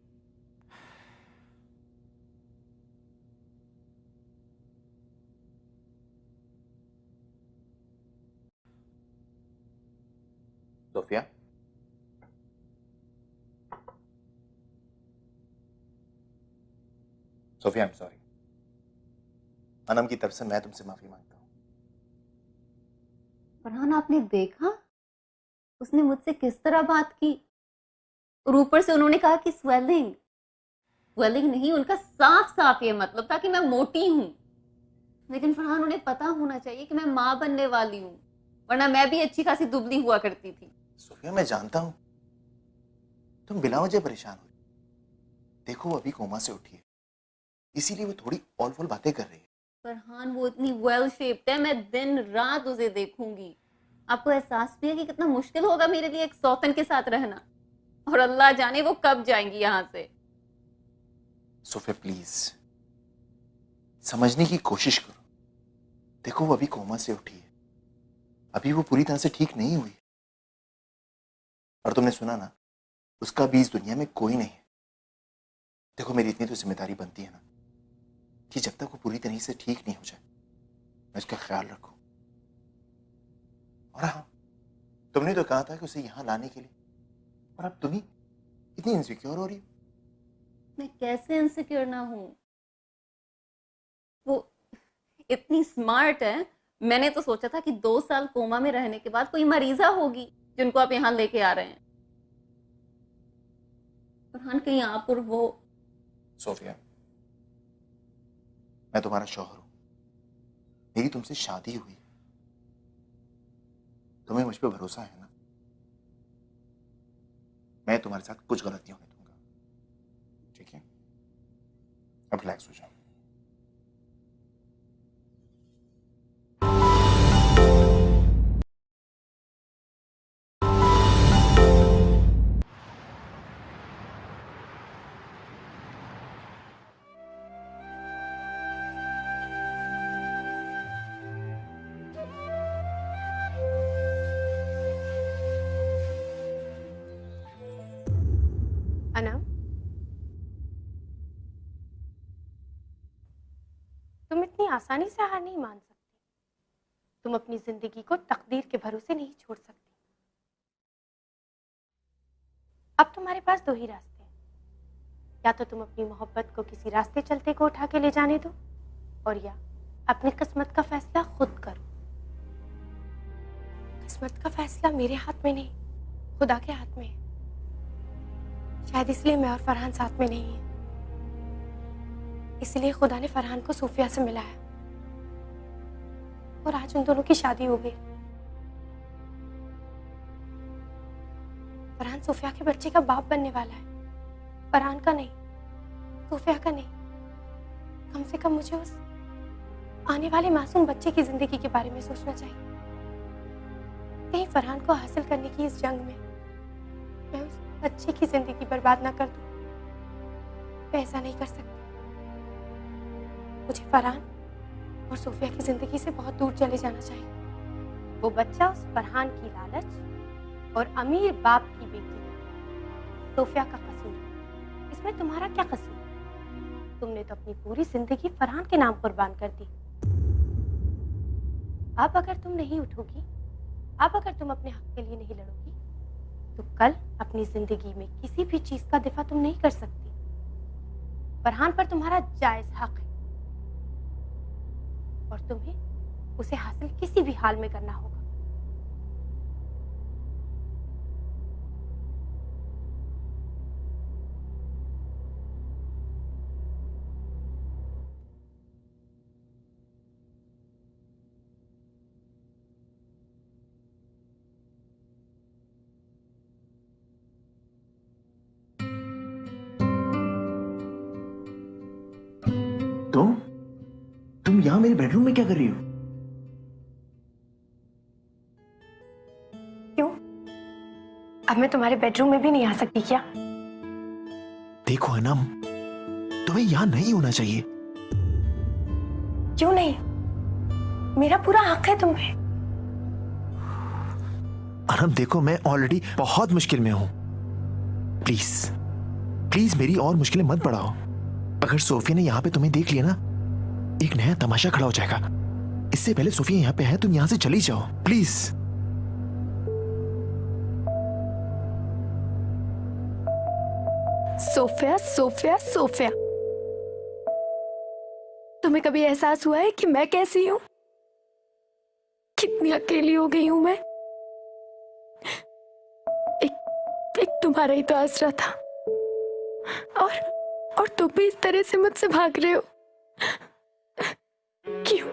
Sofia, Sofia, I am sorry. Anam की तरफ से मैं तुमसे माफी मांगता हूँ। फरहान, आपने देखा उसने मुझसे किस तरह बात की, और ऊपर से उन्होंने कहा कि स्वेलिंग नहीं, उनका साफ साफ ये मतलब था कि मैं मोटी हूं। लेकिन फरहान, उन्हें पता होना चाहिए कि मैं मां बनने वाली हूं। वरना मैं भी अच्छी खासी दुबली हुआ करती थी। सोफिया मैं जानता हूं तुम बिना वजह परेशान हो। देखो वो अभी कोमा से उठी है, इसीलिए वो थोड़ी ऑलफुल बातें कर रही है। फरहान वो इतनी वेल शेप्ड है, मैं दिन रात उसे देखूंगी। आपको एहसास भी है कि कितना मुश्किल होगा मेरे लिए एक सौतन के साथ रहना, और अल्लाह जाने वो कब जाएंगी यहाँ से। सोफिया प्लीज समझने की कोशिश करो। देखो वो अभी कोमा से उठी है, अभी वो पूरी तरह से ठीक नहीं हुई। और तुमने सुना ना, उसका भी इस दुनिया में कोई नहीं है। देखो मेरी इतनी तो जिम्मेदारी बनती है ना कि जब तक वो पूरी तरह से ठीक नहीं हो जाए मैं उसका ख्याल रखूं। और हाँ, तुमने तो कहा था कि उसे यहां लाने के लिए, और अब तुम ही इतनी इनसिक्योर हो रही हो। मैं कैसे इनसिक्योर ना हूं? वो इतनी स्मार्ट है। मैंने तो सोचा था कि 2 साल कोमा में रहने के बाद कोई मरीजा होगी जिनको आप यहाँ लेके आ रहे हैं। फरहान कहीं आप और वो। सोफिया मैं तुम्हारा शौहर हूं, मेरी तुमसे शादी हुई है, तुम्हें मुझ पर भरोसा है ना? मैं तुम्हारे साथ कुछ गलत नहीं होने दूंगा, ठीक है? अब रिलैक्स हो जाओ। अनम, तुम इतनी आसानी से हार नहीं मान सकती। तुम अपनी जिंदगी को तकदीर के भरोसे नहीं छोड़ सकती। अब तुम्हारे पास 2 ही रास्ते हैं। या तो तुम अपनी मोहब्बत को किसी रास्ते चलते को उठा के ले जाने दो, और या अपनी किस्मत का फैसला खुद करो। किस्मत का फैसला मेरे हाथ में नहीं, खुदा के हाथ में है। शायद इसलिए मैं और फरहान साथ में नहीं है, इसलिए खुदा ने फरहान को सूफिया से मिलाया और आज उन दोनों की शादी हो गई। फरहान सूफिया के बच्चे का बाप बनने वाला है, फरहान का नहीं, सूफिया का नहीं। कम से कम मुझे उस आने वाले मासूम बच्चे की जिंदगी के बारे में सोचना चाहिए। कहीं फरहान को हासिल करने की इस जंग में मैं उस बच्चे की जिंदगी बर्बाद ना कर दूं। मैं ऐसा नहीं कर सकती। मुझे फरहान और सूफिया की जिंदगी से बहुत दूर चले जाना चाहिए। वो बच्चा उस फरहान की लालच और अमीर बाप की बेटी सूफिया का कसूर है। इसमें तुम्हारा क्या कसूर? तुमने तो अपनी पूरी जिंदगी फरहान के नाम कुर्बान कर दी। अब अगर तुम नहीं उठोगी, अब अगर तुम अपने हक के लिए नहीं लड़ोगी, तो कल अपनी जिंदगी में किसी भी चीज का दिफा तुम नहीं कर सकती। फरहान पर तुम्हारा जायज हक है और तुम्हें उसे हासिल किसी भी हाल में करना होगा। तुम यहां मेरे बेडरूम में क्या कर रही हो? क्यों? अब मैं तुम्हारे बेडरूम में भी नहीं आ सकती क्या? देखो अनम, तुम्हें यहां नहीं होना चाहिए। क्यों नहीं? मेरा पूरा हक है तुम्हें। अनम देखो, मैं ऑलरेडी बहुत मुश्किल में हूं। प्लीज प्लीज मेरी और मुश्किलें मत बढ़ाओ। अगर सोफिया ने यहां पे तुम्हें देख लिया ना, एक नया तमाशा खड़ा हो जाएगा। इससे पहले सोफिया यहां पे है, तुम यहां से चली जाओ प्लीज। सोफिया सोफिया सोफिया, तुम्हें कभी एहसास हुआ है कि मैं कैसी हूं? कितनी अकेली हो गई हूं मैं। एक तुम्हारा ही तो आसरा था, और तुम भी इस तरह से मुझसे भाग रहे हो। क्यों?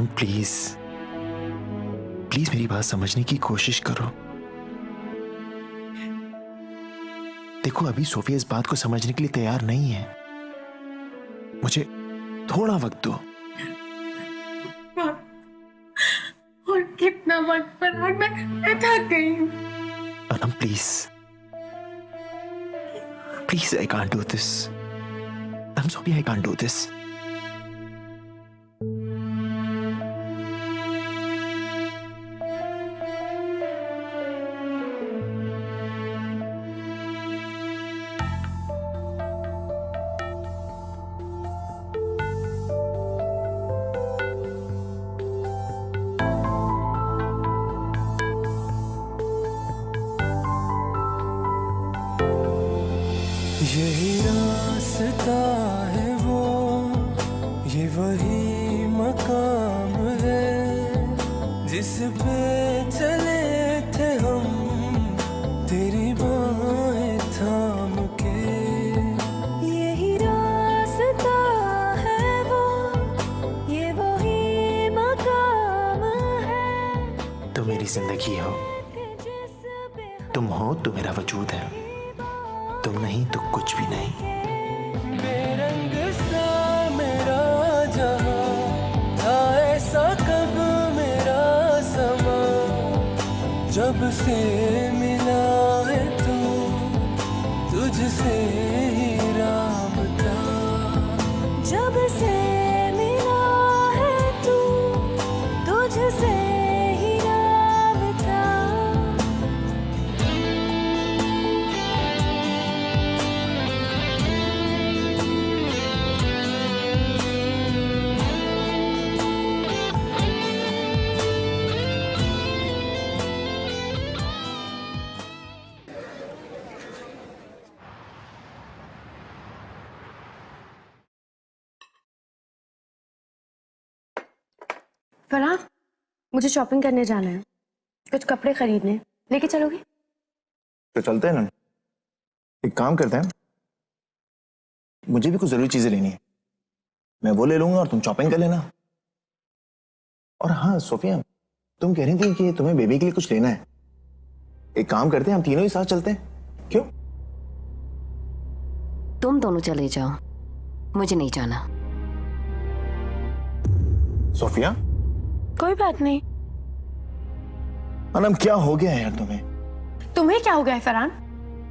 अनम प्लीज प्लीज मेरी बात समझने की कोशिश करो। देखो अभी सोफिया इस बात को समझने के लिए तैयार नहीं है। मुझे थोड़ा वक्त दो। और कितना वक्त फरहान, मैं थक गई हूँ। Anam please please I can't do this. I am sorry I can't do this. यही रास्ता है वो, ये वही मकाम है जिस पे चले थे हम तेरी बाहें थाम के। यही रास्ता है वो, ये वही मकाम है। तुम मेरी जिंदगी हो, तुम हो तो मेरा वजूद है, तुम नहीं तो कुछ भी नहीं। बेरंग सा मेरा जहां था, ऐसा कब मेरा समा, जब से मिला है तू तुझसे ही राबता। जब से मिला है तू तुझसे ही राबता। फरहान, मुझे शॉपिंग करने जाना है, कुछ कपड़े खरीदने, लेके चलोगे? तो चलते हैं ना, एक काम करते हैं, मुझे भी कुछ जरूरी चीजें लेनी है, मैं वो ले लूंगा और तुम शॉपिंग कर लेना। और हाँ सोफिया, तुम कह रही थी कि तुम्हें बेबी के लिए कुछ लेना है। एक काम करते हैं, हम तीनों ही साथ चलते हैं। क्यों? तुम दोनों चले जाओ, मुझे नहीं जाना। सोफिया, कोई बात नहीं। अनम क्या हो गया है यार तुम्हें? तुम्हें क्या हो गया है फरहान?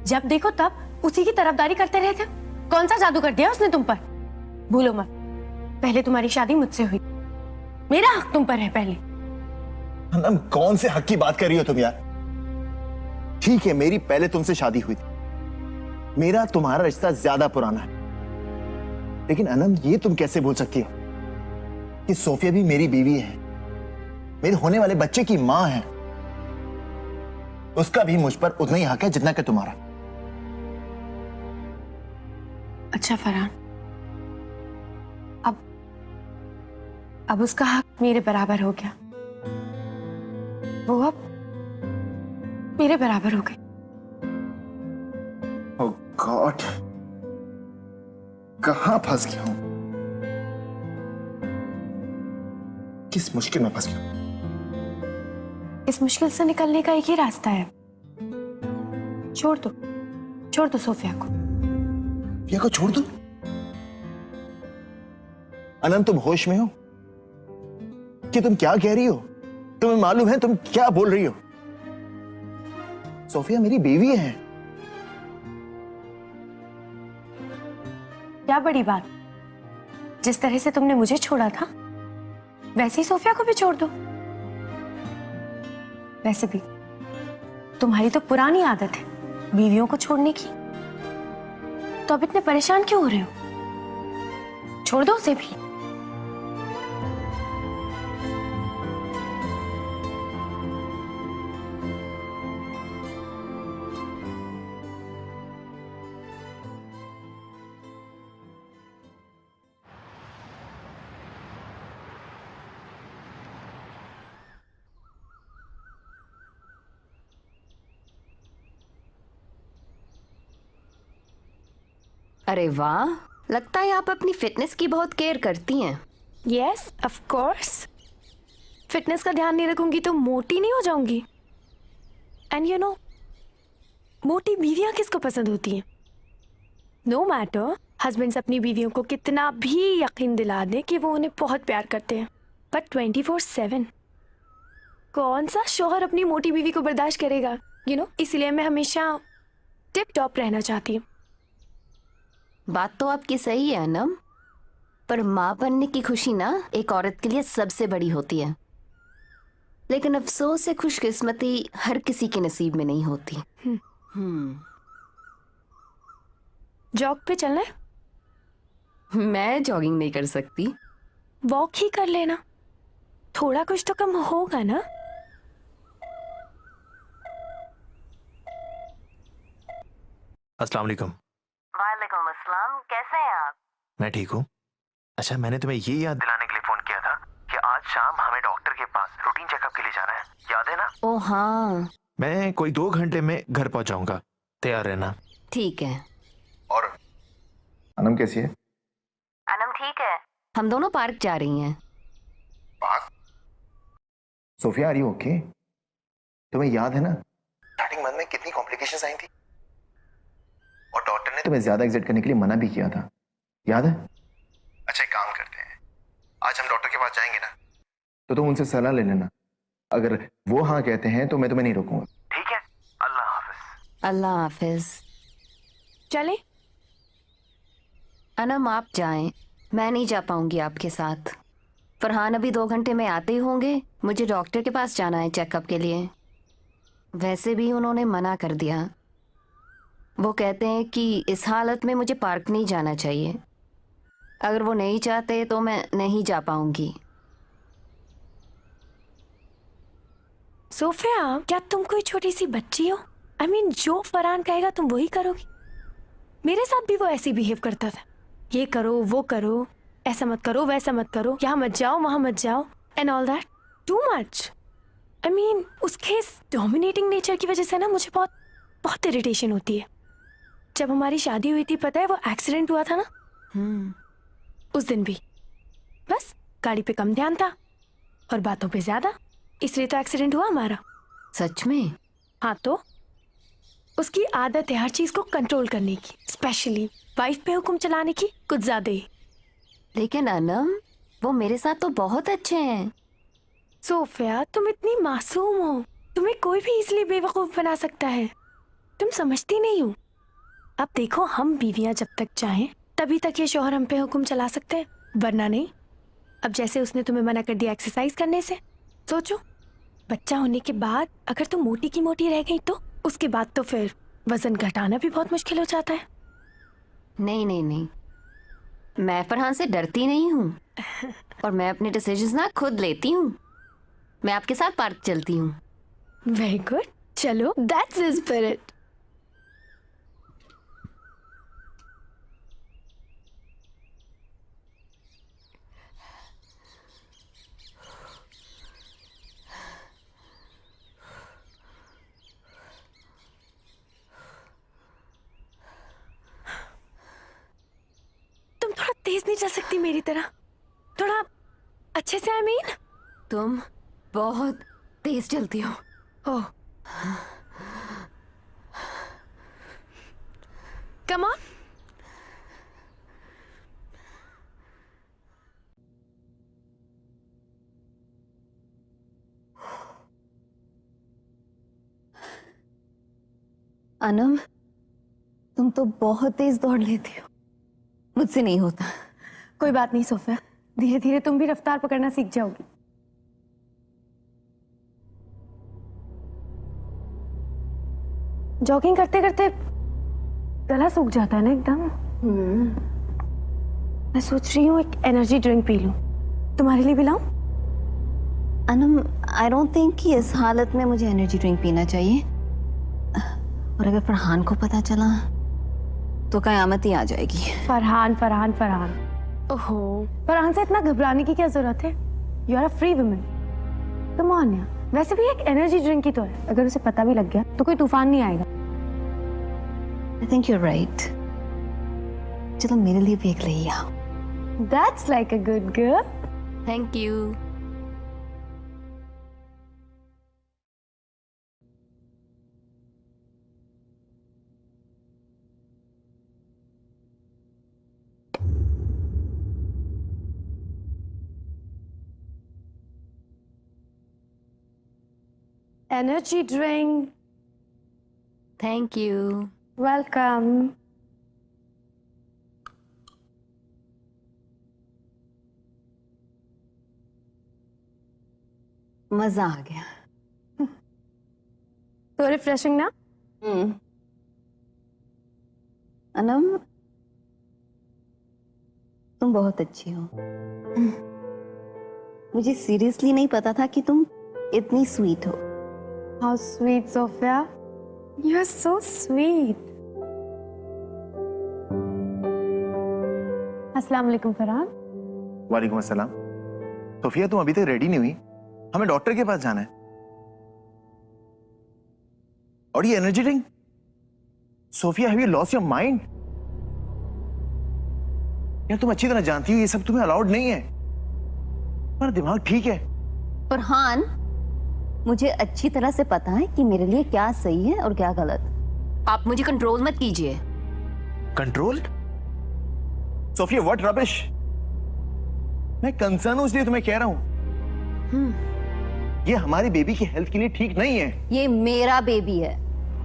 जब देखो तब उसी की तरफदारी करते रहते। कौन सा जादू कर दिया उसने तुम पर? भूलो मत, पहले तुम्हारी शादी मुझसे हुई, मेरा हक तुम पर है पहले। अनम कौन से हक की बात कर रही हो तुम यार? ठीक है, मेरी पहले तुमसे शादी हुई थी, मेरा तुम्हारा रिश्ता ज्यादा पुराना है, लेकिन अनम ये तुम कैसे बोल सकती हो कि सोफिया भी मेरी बीवी है, मेरे होने वाले बच्चे की मां है, उसका भी मुझ पर उतना ही हक है जितना कि तुम्हारा। अच्छा फरहान, अब उसका हक मेरे बराबर हो गया, वो अब मेरे बराबर हो गए। ओह गॉड, कहां फंस गया हूं? किस मुश्किल में फंस गया? इस मुश्किल से निकलने का एक ही रास्ता है, छोड़ दो सोफिया को। या को छोड़ दो? अनंत, तुम होश में हो कि तुम क्या कह रही हो? तुम्हें मालूम है तुम क्या बोल रही हो? सोफिया मेरी बीवी है। क्या बड़ी बात, जिस तरह से तुमने मुझे छोड़ा था वैसे ही सोफिया को भी छोड़ दो। वैसे भी तुम्हारी तो पुरानी आदत है बीवियों को छोड़ने की, तो अब इतने परेशान क्यों हो रहे हो? छोड़ दो उसे भी। अरे वाह, लगता है आप अपनी फिटनेस की बहुत केयर करती हैं। Yes of course. फिटनेस का ध्यान नहीं रखूंगी तो मोटी नहीं हो जाऊंगी? एंड यू नो, मोटी बीवियां किसको पसंद होती हैं? नो मैटर हस्बैंड्स अपनी बीवियों को कितना भी यकीन दिला दें कि वो उन्हें बहुत प्यार करते हैं, बट 24/7 कौन सा शौहर अपनी मोटी बीवी को बर्दाश्त करेगा? यू नो, इसलिए मैं हमेशा टिप टॉप रहना चाहती हूँ। बात तो आपकी सही है अनम, पर माँ बनने की खुशी ना एक औरत के लिए सबसे बड़ी होती है, लेकिन अफसोस से खुशकिस्मती हर किसी के नसीब में नहीं होती। जॉग पे चलना है? मैं जॉगिंग नहीं कर सकती। वॉक ही कर लेना, थोड़ा कुछ तो कम होगा ना। अस्सलाम वालेकुम। वालेकुम अस्सलाम, कैसे हैं आप? मैं ठीक हूँ। अच्छा, मैंने तुम्हें ये याद दिलाने के लिए फोन किया था कि आज शाम हमें डॉक्टर के पास रूटीन चेकअप के लिए जाना है, याद है ना? ओ हाँ, मैं कोई 2 घंटे में घर पहुंच जाऊंगा, तैयार रहना। ठीक है। और अनम कैसी है? अनम ठीक है। हम दोनों पार्क जा रही हैं। Park? Sofia, are you okay? तुम्हें याद है ना स्टार्टिंग मंथ में कितनी कॉम्प्लिकेशंस आई थी, और डॉक्टर ने तुम्हें ज्यादा एग्जिट करने के लिए मना भी किया था, याद है? अच्छा, एक काम करते हैं, आज हम डॉक्टर के पास जाएंगे ना, तो तुम उनसे सलाह ले लेना। अगर वो हाँ कहते हैं तो मैं तुम्हें नहीं रोकूंगा। ठीक है, अल्लाह हाफिज। अल्लाह हाफिज। चलें? अनम आप जाएं, मैं नहीं जा पाऊंगी आपके साथ। फरहान अभी 2 घंटे में आते ही होंगे, मुझे डॉक्टर के पास जाना है चेकअप के लिए। वैसे भी उन्होंने मना कर दिया, वो कहते हैं कि इस हालत में मुझे पार्क नहीं जाना चाहिए। अगर वो नहीं चाहते तो मैं नहीं जा पाऊंगी। सोफिया, क्या तुम कोई छोटी सी बच्ची हो? I mean, जो फरहान कहेगा तुम वही करोगी? मेरे साथ भी वो ऐसे बिहेव करता था, ये करो वो करो, ऐसा मत करो वैसा मत करो, यहाँ मत जाओ वहां मत जाओ, and all that. Too much. I mean, उसके इस डोमिनेटिंग नेचर की वजह से ना मुझे बहुत बहुत इरिटेशन होती है। जब हमारी शादी हुई थी, पता है वो एक्सीडेंट हुआ था ना, उस दिन भी बस गाड़ी पे कम ध्यान था और बातों पे ज्यादा, इसलिए तो एक्सीडेंट हुआ हमारा। सच में? हाँ, तो उसकी आदत है हर चीज को कंट्रोल करने की, स्पेशली वाइफ पे हुक्म चलाने की कुछ ज्यादा ही। लेकिन अनम, वो मेरे साथ तो बहुत अच्छे हैं। सोफिया, तुम इतनी मासूम हो, तुम्हें कोई भी इसलिए बेवकूफ बना सकता है, तुम समझती नहीं हो। अब देखो, हम बीवियां जब तक चाहें तभी तक ये शौहर हम पे हुक्म चला सकते हैं, वरना नहीं। अब जैसे उसने तुम्हें मना कर दिया एक्सरसाइज करने से, सोचो बच्चा होने के बाद अगर तुम मोटी की मोटी रह गई तो उसके बाद तो फिर वजन घटाना भी बहुत मुश्किल हो जाता है। नहीं नहीं नहीं, मैं फरहान से डरती नहीं हूँ और मैं अपने डिसीजंस ना खुद लेती हूँ। मैं आपके साथ पार्क चलती हूँ। वेरी गुड, चलो, दैट्स द स्पिरिट। तुम थोड़ा तेज नहीं चल सकती मेरी तरह? थोड़ा अच्छे से, आई मीन। तुम बहुत तेज चलती हो। ओह, कम ऑन। अनम, तुम तो बहुत तेज दौड़ लेती हो, मुझसे नहीं होता। कोई बात नहीं सोफिया, धीरे धीरे तुम भी रफ्तार पकड़ना सीख जाओगी। जॉगिंग करते करते गला सूख जाता है ना एकदम। मैं सोच रही हूँ एक एनर्जी ड्रिंक पी लूं, तुम्हारे लिए भी लाऊं? अनम, आई डोंट थिंक कि इस हालत में मुझे एनर्जी ड्रिंक पीना चाहिए, और अगर फरहान को पता चला तो कयामत ही आ जाएगी। फरहान फरहान फरहान, ओहो, फरहान से इतना घबराने की क्या जरूरत है? You are a free woman, come on यार। वैसे भी एक एनर्जी ड्रिंक ही तो है, अगर उसे पता भी लग गया तो कोई तूफान नहीं आएगा। I think you are right. चलो मेरे लिए भी एक ले आओ। That's like a good girl. Thank you. Energy drink. Thank you. Welcome. मजा आ गया। तो रिफ्रेशिंग ना? अनम, तुम बहुत अच्छी हो। मुझे सीरियसली नहीं पता था कि तुम इतनी स्वीट हो। How sweet, Sophia. You're so sweet. अस्सलाम वालेकुम फरहान। वालेकुम अस्सलाम। सोफिया, तुम अभी तक रेडी नहीं हुई? हमें डॉक्टर के पास जाना है। और ये energy drink? Sofia, have you lost your mind? यार, तुम अच्छी तरह जानती हो ये सब तुम्हें अलाउड नहीं है। तुम्हारा दिमाग ठीक है? फरहान, मुझे अच्छी तरह से पता है कि मेरे लिए क्या सही है और क्या गलत। आप मुझे कंट्रोल मत कीजिए। कंट्रोल? Sofia, what rubbish. मैं कंसर्न हूं इसलिए तुम्हें कह रहा हूं। ये हमारी बेबी की हेल्थ के लिए ठीक नहीं है। ये मेरा बेबी है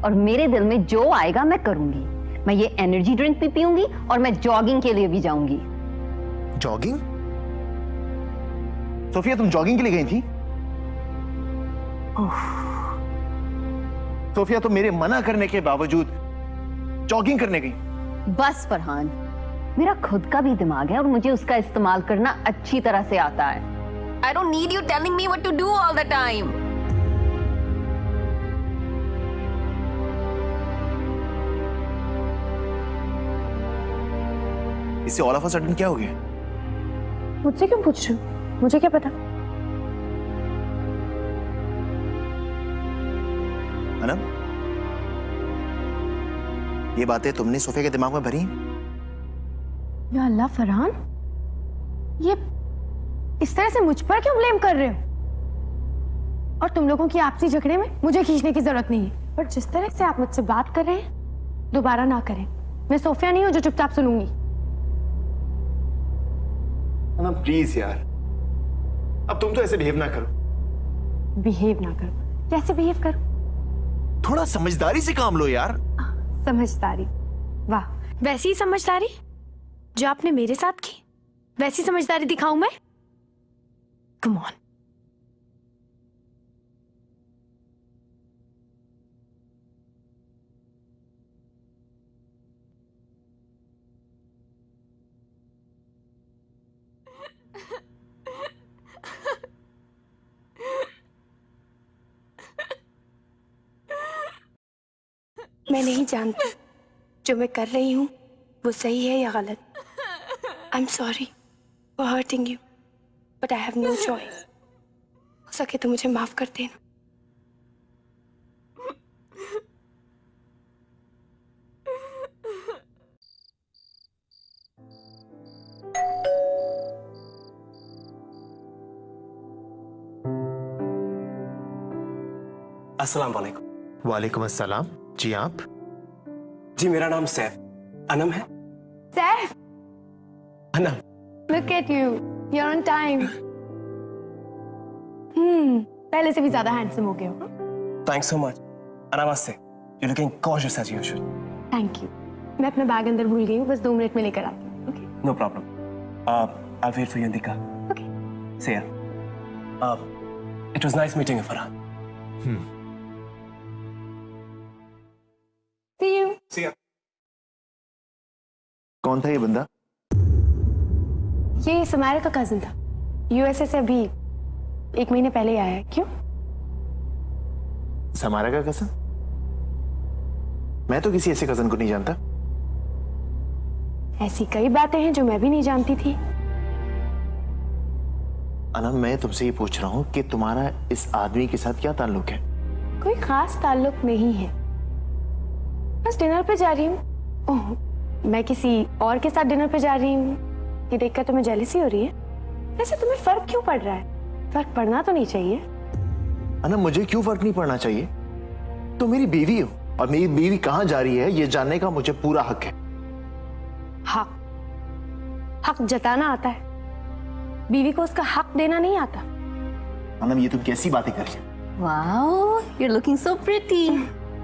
और मेरे दिल में जो आएगा मैं करूंगी। मैं ये एनर्जी ड्रिंक भी पीऊंगी और मैं जॉगिंग के लिए भी जाऊंगी। जॉगिंग? सोफिया, तुम जॉगिंग के लिए गई थी? सोफिया, तुम मेरे मना करने के बावजूद जॉगिंग करने गई? बस फरहान, मेरा खुद का भी दिमाग है और मुझे उसका इस्तेमाल करना अच्छी तरह से आता है। I don't need you telling me what to do all the time. इससे ऑल ऑफ अ सडन क्या हो गया? मुझसे क्यों पूछ रहे हो? मुझे क्या पता? अनम, ये बातें तुमने सोफिया के दिमाग में भरी? या अल्लाह फरहान, ये इस तरह से मुझ पर क्यों ब्लेम कर रहे हो? और तुम लोगों की आपसी झगड़े में मुझे खींचने की जरूरत नहीं है। पर जिस तरह से आप मुझसे बात कर रहे हैं, दोबारा ना करें। मैं सोफिया नहीं हूं जो चुपचाप सुनूंगी। अनम प्लीज यार, अब तुम तो ऐसे बिहेव ना करो। बिहेव ना करो? कैसे बिहेव करो? थोड़ा समझदारी से काम लो यार। समझदारी? वाह, वैसी ही समझदारी जो आपने मेरे साथ की, वैसी समझदारी दिखाऊं मैं? Come on. मैं नहीं जानती जो मैं कर रही हूँ वो सही है या गलत। I am sorry for hurting you, but I have no choice. हो सके तो मुझे माफ कर देना। अस्सलाम वालेकुम। वालेकुम अस्सलाम। जी आप? जी मेरा नाम सैफ। अनम है? Saif, Anam, look at you, you're on time. पहले से भी ज्यादा हैंडसम हो गए हो। Thanks so much. नमस्ते। You're looking gorgeous as usual. Thank you. मैं अपना बैग अंदर भूल गई हूँ, बस 2 मिनट में लेकर आती हूँ। Okay? No problem. I'll wait for you in the car. Okay. See ya. It was nice meeting you, Farhan. See you. See ya. कौन था ये बंदा? ये समारा का कजिन था। यूएसए से अभी 1 महीने पहले ही आया है। क्यों? समारा का कजन? मैं तो किसी ऐसे कजन को नहीं जानता। ऐसी कई बातें हैं जो मैं भी नहीं जानती थी। अनम, मैं तुमसे ये पूछ रहा हूँ कि तुम्हारा इस आदमी के साथ क्या ताल्लुक है? कोई खास ताल्लुक नहीं है, बस डिनर पे जा रही हूँ। ओह, मैं किसी और के साथ डिनर पे जा रही हूँ, ये देखकर तुम्हें जेलसी हो रही है? वैसे तुम्हें फर्क क्यों पड़ रहा है? फर्क पड़ना तो नहीं चाहिए। अनम, मुझे क्यों फर्क नहीं पड़ना चाहिए? तुम मेरी बीवी हो और मेरी बीवी कहाँ जा रही है ये जानने का मुझे पूरा हक है। हक जताना आता है, बीवी को उसका हक देना नहीं आता। अनम, ये तुम कैसी बातें कर रही हो? Wow, you're looking so pretty.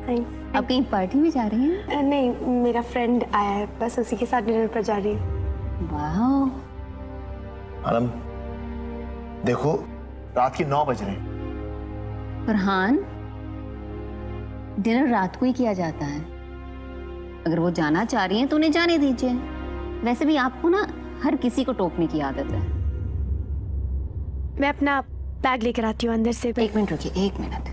Thanks. आप कहीं पार्टी में जा रही हैं? नहीं, मेरा फ्रेंड आया है, बस उसी के साथ डिनर पर जा रही हूँ। वाओ। अनम, देखो रात के 9 बज रहे हैं। फरहान, डिनर रात को ही किया जाता है। अगर वो जाना चाह रही हैं तो उन्हें जाने दीजिए। वैसे भी आपको ना हर किसी को टोकने की आदत है। मैं अपना बैग लेकर आती हूँ अंदर से। 1 मिनट रुकिए, 1 मिनट।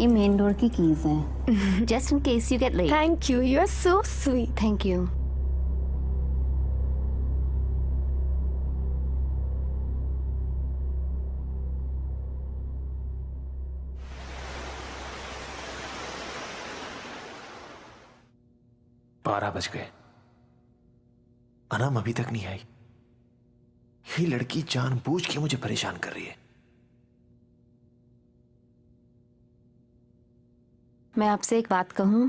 ये मेन डोर की कीज हैं, just in case you get late. Thank you, you are so sweet. Thank you. बारह बज गए, अनम अभी तक नहीं आई। ये लड़की जानबूझ के मुझे परेशान कर रही है। मैं आपसे एक बात कहूं,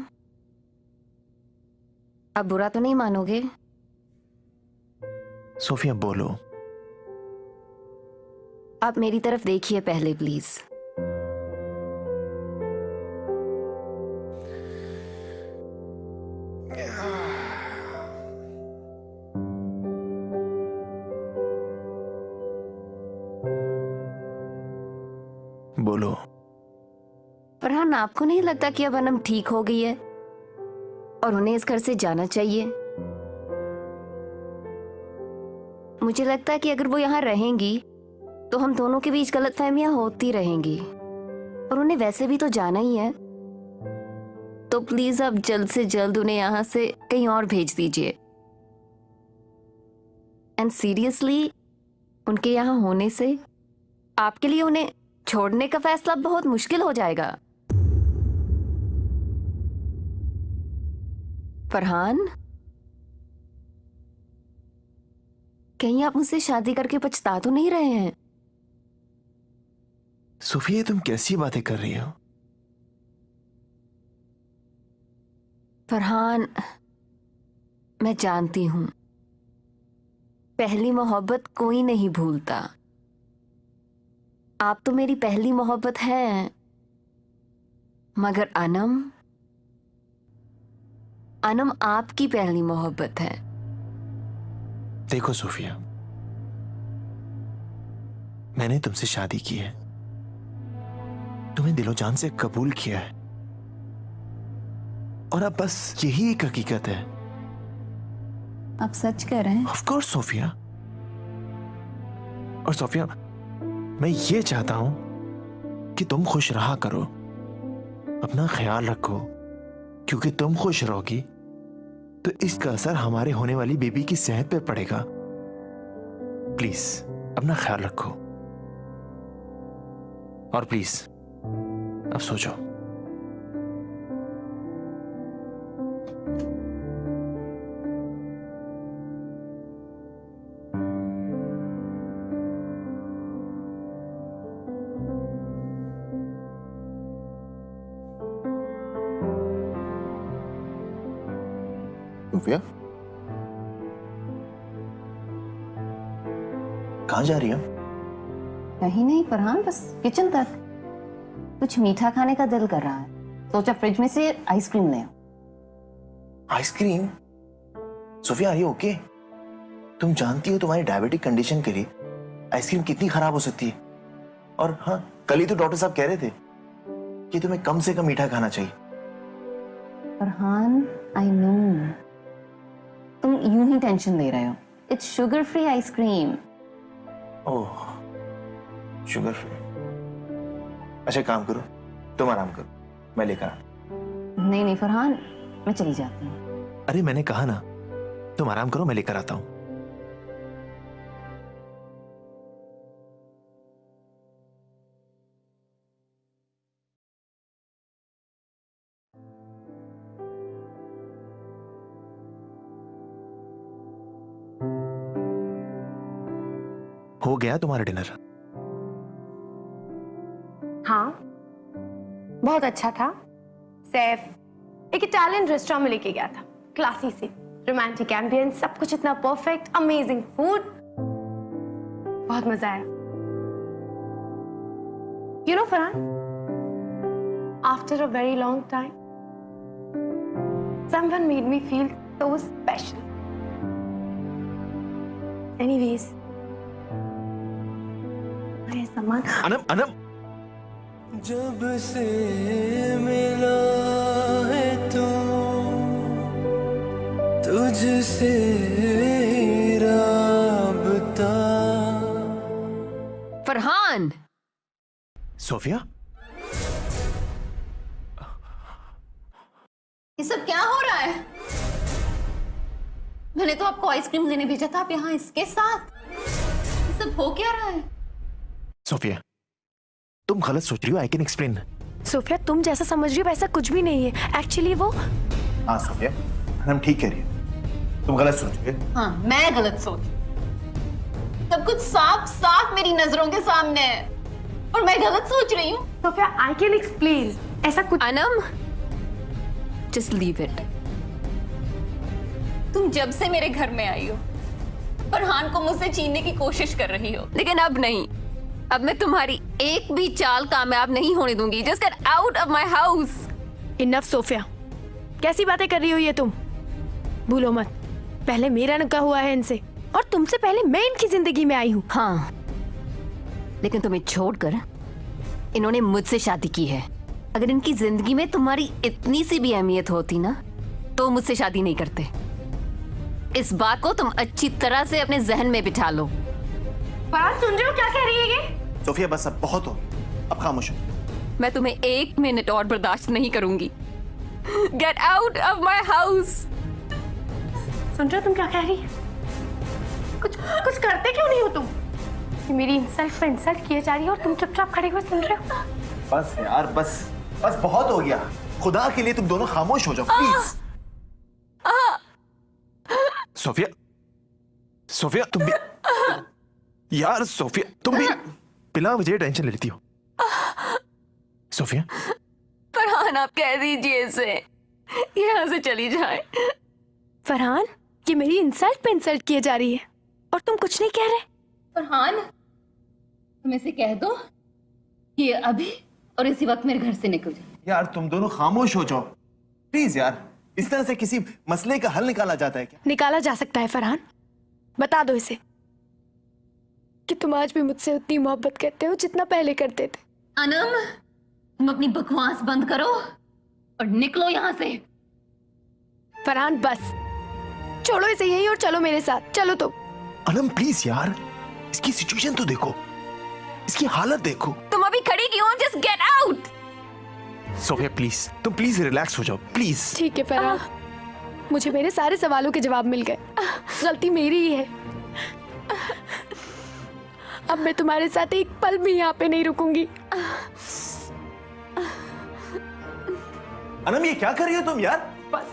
आप बुरा तो नहीं मानोगे? सोफिया बोलो। आप मेरी तरफ देखिए पहले प्लीज। बोलो। फरहान, आपको नहीं लगता कि अब अनम ठीक हो गई है और उन्हें इस घर से जाना चाहिए? मुझे लगता है कि अगर वो यहाँ रहेंगी तो हम दोनों के बीच गलतफहमियां होती रहेंगी और उन्हें वैसे भी तो जाना ही है। तो प्लीज आप जल्द से जल्द उन्हें यहाँ से कहीं और भेज दीजिए। एंड सीरियसली, उनके यहाँ होने से आपके लिए उन्हें छोड़ने का फैसला बहुत मुश्किल हो जाएगा। फरहान, कहीं आप मुझसे शादी करके पछता तो नहीं रहे हैं? सोफिया, तुम कैसी बातें कर रही हो? फरहान, मैं जानती हूं, पहली मोहब्बत कोई नहीं भूलता। आप तो मेरी पहली मोहब्बत हैं, मगर अनम आपकी पहली मोहब्बत है। देखो सोफिया, मैंने तुमसे शादी की है, तुम्हें दिलो जान से कबूल किया है, और अब बस यही एक हकीकत है। आप सच कह रहे हैं? Of course Sofia. और सोफिया, मैं ये चाहता हूं कि तुम खुश रहा करो, अपना ख्याल रखो, क्योंकि तुम खुश रहोगी तो इसका असर हमारे होने वाली बेबी की सेहत पे पड़ेगा। प्लीज अपना ख्याल रखो, और प्लीज अब सो जाओ। सोफिया, कहाँ जा रही हो? कहीं नहीं फरहान, बस किचन तक। कुछ मीठा खाने का दिल कर रहा है, सोचा फ्रिज में से आइसक्रीम ले आओ। Ice cream? Sofia, are you okay? तुम जानती हो तुम्हारी डायबिटिक कंडीशन के लिए आइसक्रीम कितनी खराब हो सकती है। और हाँ, कल ही तो डॉक्टर साहब कह रहे थे कि तुम्हें कम से कम मीठा खाना चाहिए। फरहान, आई नो तुम यूं ही टेंशन ले रहे हो। It's sugar free ice cream. Oh, sugar free. अच्छा काम करो, तुम आराम करो, मैं लेकर आता। नहीं फरहान, मैं चली जाती हूँ। अरे मैंने कहा ना, तुम आराम करो, मैं लेकर आता हूं। हो गया तुम्हारा डिनर? हाँ, बहुत अच्छा था। सैफ एक इटालियन रेस्टोरेंट में लेके गया था, क्लासी से, रोमांटिक एम्बियंस, सब कुछ इतना परफेक्ट, अमेजिंग फूड। बहुत मजा आया। You know, Farhan, after a very long time, someone made me feel so special. Anyways, I Saman. Anam जब से मिला है तू, तुझसे राबता। फरहान, सोफिया, ये सब क्या हो रहा है? मैंने तो आपको आइसक्रीम लेने भेजा था, आप यहाँ इसके साथ। ये सब हो क्या रहा है? सोफिया, तुम गलत सोच रही हो। आई कैन एक्सप्लेन। सोफिया, तुम जैसा समझ रही हो वैसा कुछ भी नहीं है। एक्चुअली वो हाँ सोफिया, हम ठीक कह रही है, तुम गलत सोच रही हो। हाँ, मैं गलत सोच। सब कुछ साफ साफ मेरी नजरों के सामने है और मैं गलत सोच रही हूँ। Sofia, I can explain. ऐसा कुछ। Anam, just leave it. तुम जब से मेरे घर में आई हो, फरहान को मुझसे छीनने की कोशिश कर रही हो, लेकिन अब नहीं। अब मैं तुम्हारी एक भी चाल कामयाब नहीं होने दूंगी। Just get out of my house. Enough Sofia, कैसी बातें कर रही हो ये तुम? भूलो मत, पहले मेरा निकाह हुआ है इनसे और तुमसे पहले मैं इनकी जिंदगी में आई हूँ। हाँ, लेकिन तुम्हें छोड़कर इन्होंने मुझसे शादी की है। अगर इनकी जिंदगी में तुम्हारी इतनी सी भी अहमियत होती ना, तो मुझसे शादी नहीं करते। इस बात को तुम अच्छी तरह से अपने जहन में बिठा लो। फरहान, सुन रहे हो क्या कह रही है ये? सोफिया, बस अब बहुत हो, अब खामोश हो। मैं तुम्हें 1 मिनट और बर्दाश्त नहीं करूंगी। Get out of my house. सुन रहे हो तुम क्या कह रही है? कुछ कुछ करते क्यों नहीं हो तुम? ये मेरी इंसल्ट पे इंसल्ट किए जा रही है और तुम चुपचाप खड़े हुए सुन रहे हो। बस यार, बस बस बहुत हो गया। खुदा के लिए तुम दोनों खामोश हो जाओ प्लीज। सोफिया, सोफिया तुम भी यार, सोफिया तुम भी बिना वजह टेंशन ले लेती हो। सोफिया, फरहान, आप कह दीजिए इसे यहाँ से चली जाए। फरहान, ये मेरी इंसल्ट पे इंसल्ट किए जा रही है और तुम कुछ नहीं कह रहे। फरहान, तुम इसे कह दो कि ये अभी और इसी वक्त मेरे घर से निकल जाए। यार तुम दोनों खामोश हो जाओ प्लीज। यार इस तरह से किसी मसले का हल निकाला जाता है क्या? निकाला जा सकता है फरहान। बता दो इसे कि तुम आज भी मुझसे उतनी मोहब्बत करते हो जितना पहले करते थे। अनम, तुम अपनी बकवास बंद करो और निकलो यहाँ से। फरहान, बस छोड़ो इसे यहीं और चलो मेरे साथ। चलो तुम। अनम प्लीज यार, इसकी सिचुएशन तो देखो, इसकी हालत देखो। तुम अभी खड़ी क्यों हो? Just get out. Sofia please, तुम प्लीज रिलैक्स हो जाओ प्लीज। ठीक है फरहान, मुझे मेरे सारे सवालों के जवाब मिल गए। गलती मेरी ही है। अब मैं तुम्हारे साथ एक पल भी यहाँ पे नहीं रुकूंगी। अनम, ये क्या कर रही हो तुम यार? बस,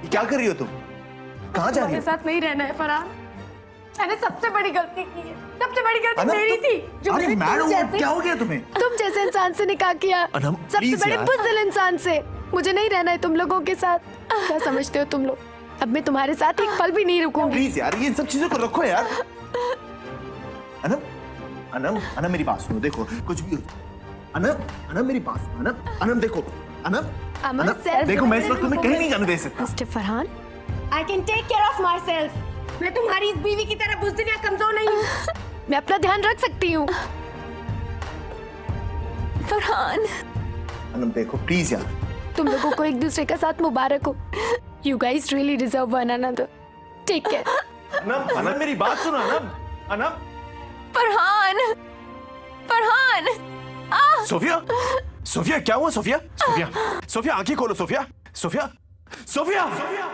ये क्या कर रही हो तुम? कहाँ जा रही हो? तुम्हारे साथ नहीं रहना है फरहान। मैंने सबसे बड़ी गलती की है। सबसे बड़ी गलती अनम, मेरी थी जो अरे मैंने मैड तुम हो, जैसे- क्या हो गया तुम्हें? तुम जैसे इंसान से निकाह किया। अनम, सबसे प्लीज बड़े यार। बुज़दिल इंसान से। मुझे नहीं रहना है तुम लोगों के साथ। क्या समझते हो तुम लोग? अब मैं तुम्हारे साथ एक पल भी नहीं रुकूंगी। प्लीज यार, ये इन सब चीजों को रखो यार। अनम, अनम, अनम मेरी बात सुनो, देखो कुछ भी हो अनम, अनम मेरी बात सुनो। अनम, अनम देखो, अनम, अमन, अनम देखो, मैं इस वक्त तुम्हें कहीं नहीं जाने दे सकता। Mister Farhan, I can take care of myself. मैं तुम्हारी इस बीवी की तरह बुज़दिल या कमजोर नहीं हूँ। मैं अपना ध्यान रख सकती हूँ। फरहान, अनम देखो प्लीज यार। तुम लोगों को एक दूसरे का साथ मुबारक हो। You guys really deserve one another. Take care. Anam, Anam मेरी बात सुनो अनम, अनम। फरहान, फरहान। सोफिया, सोफिया क्या हुआ? सोफिया, सोफिया, सोफिया आंखें खोलो। Sofia, Sofia, Sofia, Sofia.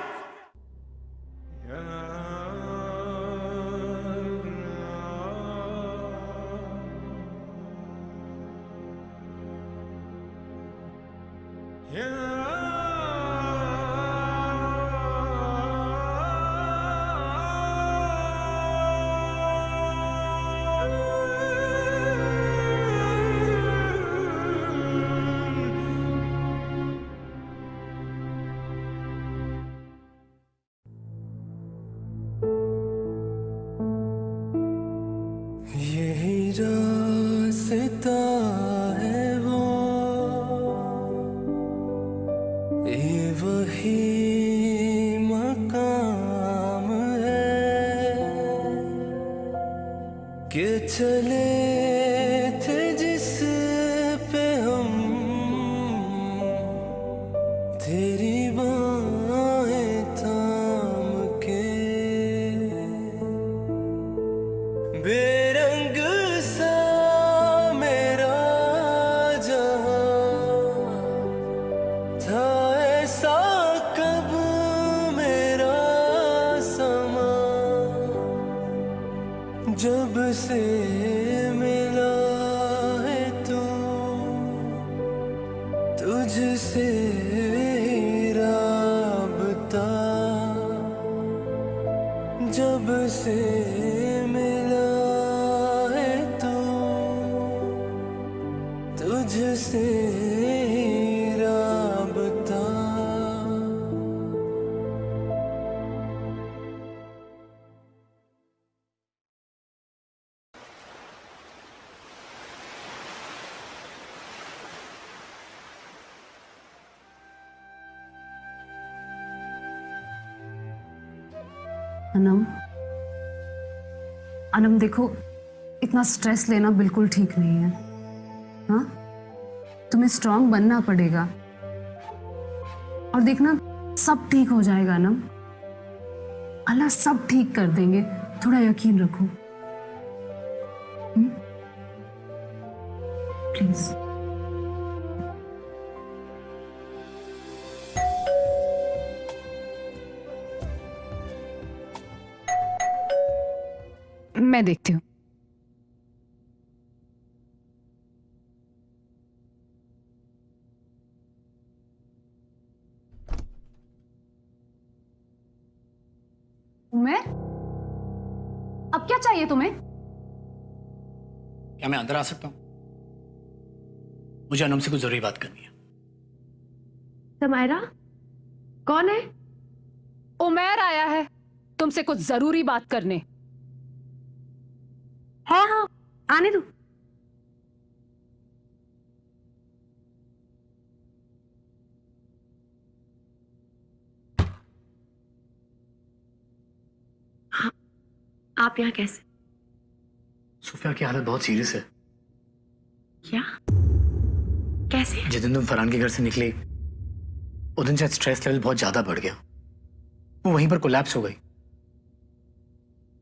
तुझसे ही राबता जब से मिला है तू, तुझसे ही राबता। अनम देखो, इतना स्ट्रेस लेना बिल्कुल ठीक नहीं है। हाँ, तुम्हें स्ट्रांग बनना पड़ेगा और देखना सब ठीक हो जाएगा अनम। अल्लाह सब ठीक कर देंगे, थोड़ा यकीन रखो प्लीज। मैं देखती हूँ। उमर, अब क्या चाहिए तुम्हें? क्या मैं अंदर आ सकता हूँ? मुझे अनम से कुछ जरूरी बात करनी है। समायरा, कौन है? उमर आया है तुमसे कुछ जरूरी बात करने। हाँ हाँ, आने दो। हाँ, आप यहाँ कैसे? सूफिया की हालत बहुत सीरियस है। क्या? कैसे? जिस दिन तुम फरहान के घर से निकली उस दिन शायद स्ट्रेस लेवल बहुत ज्यादा बढ़ गया, वो वहीं पर कोलैप्स हो गई।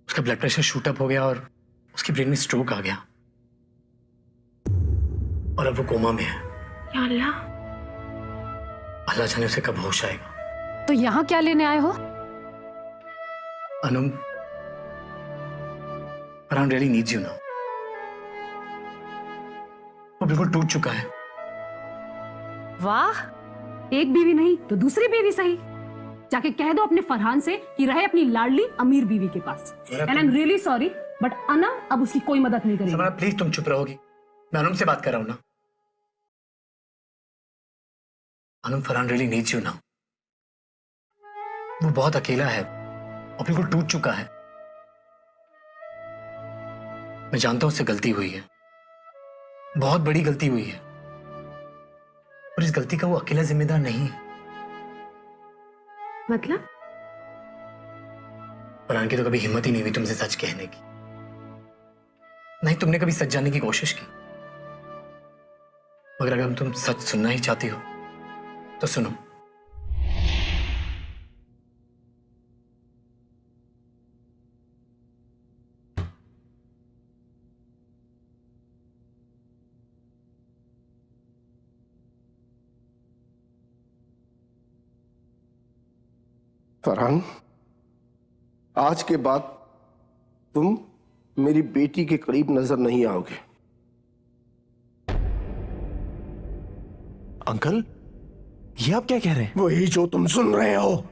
उसका ब्लड प्रेशर शूट अप हो गया और उसकी ब्रेन में स्ट्रोक आ गया और अब वो कोमा में है। या अल्लाह। अल्लाह जाने उसे कब होश आएगा। तो यहाँ क्या लेने आए हो? Anum, Farhan really needs you now. वो बिल्कुल टूट चुका है। वाह, एक बीवी नहीं तो दूसरी बीवी सही। जाके कह दो अपने फरहान से कि रहे अपनी लाडली अमीर बीवी के पास। And I am really sorry but Anam अब उसकी कोई मदद नहीं करेगी। प्लीज तुम चुप रहोगी? मैं अनम से बात कर रहा हूं ना। Anam, Farhan really needs you now. वो बहुत अकेला है और बिल्कुल टूट चुका है। मैं जानता हूं उससे गलती हुई है, बहुत बड़ी गलती हुई है, और इस गलती का वो अकेला जिम्मेदार नहीं है। मतलब? फरहान की तो कभी हिम्मत ही नहीं हुई तुमसे सच कहने की। नहीं, तुमने कभी सच जानने की कोशिश की। मगर अगर तुम सच सुनना ही चाहती हो तो सुनो। फरहान, आज के बाद तुम मेरी बेटी के करीब नजर नहीं आओगे। अंकल, ये आप क्या कह रहे हैं? वही जो तुम सुन रहे हो।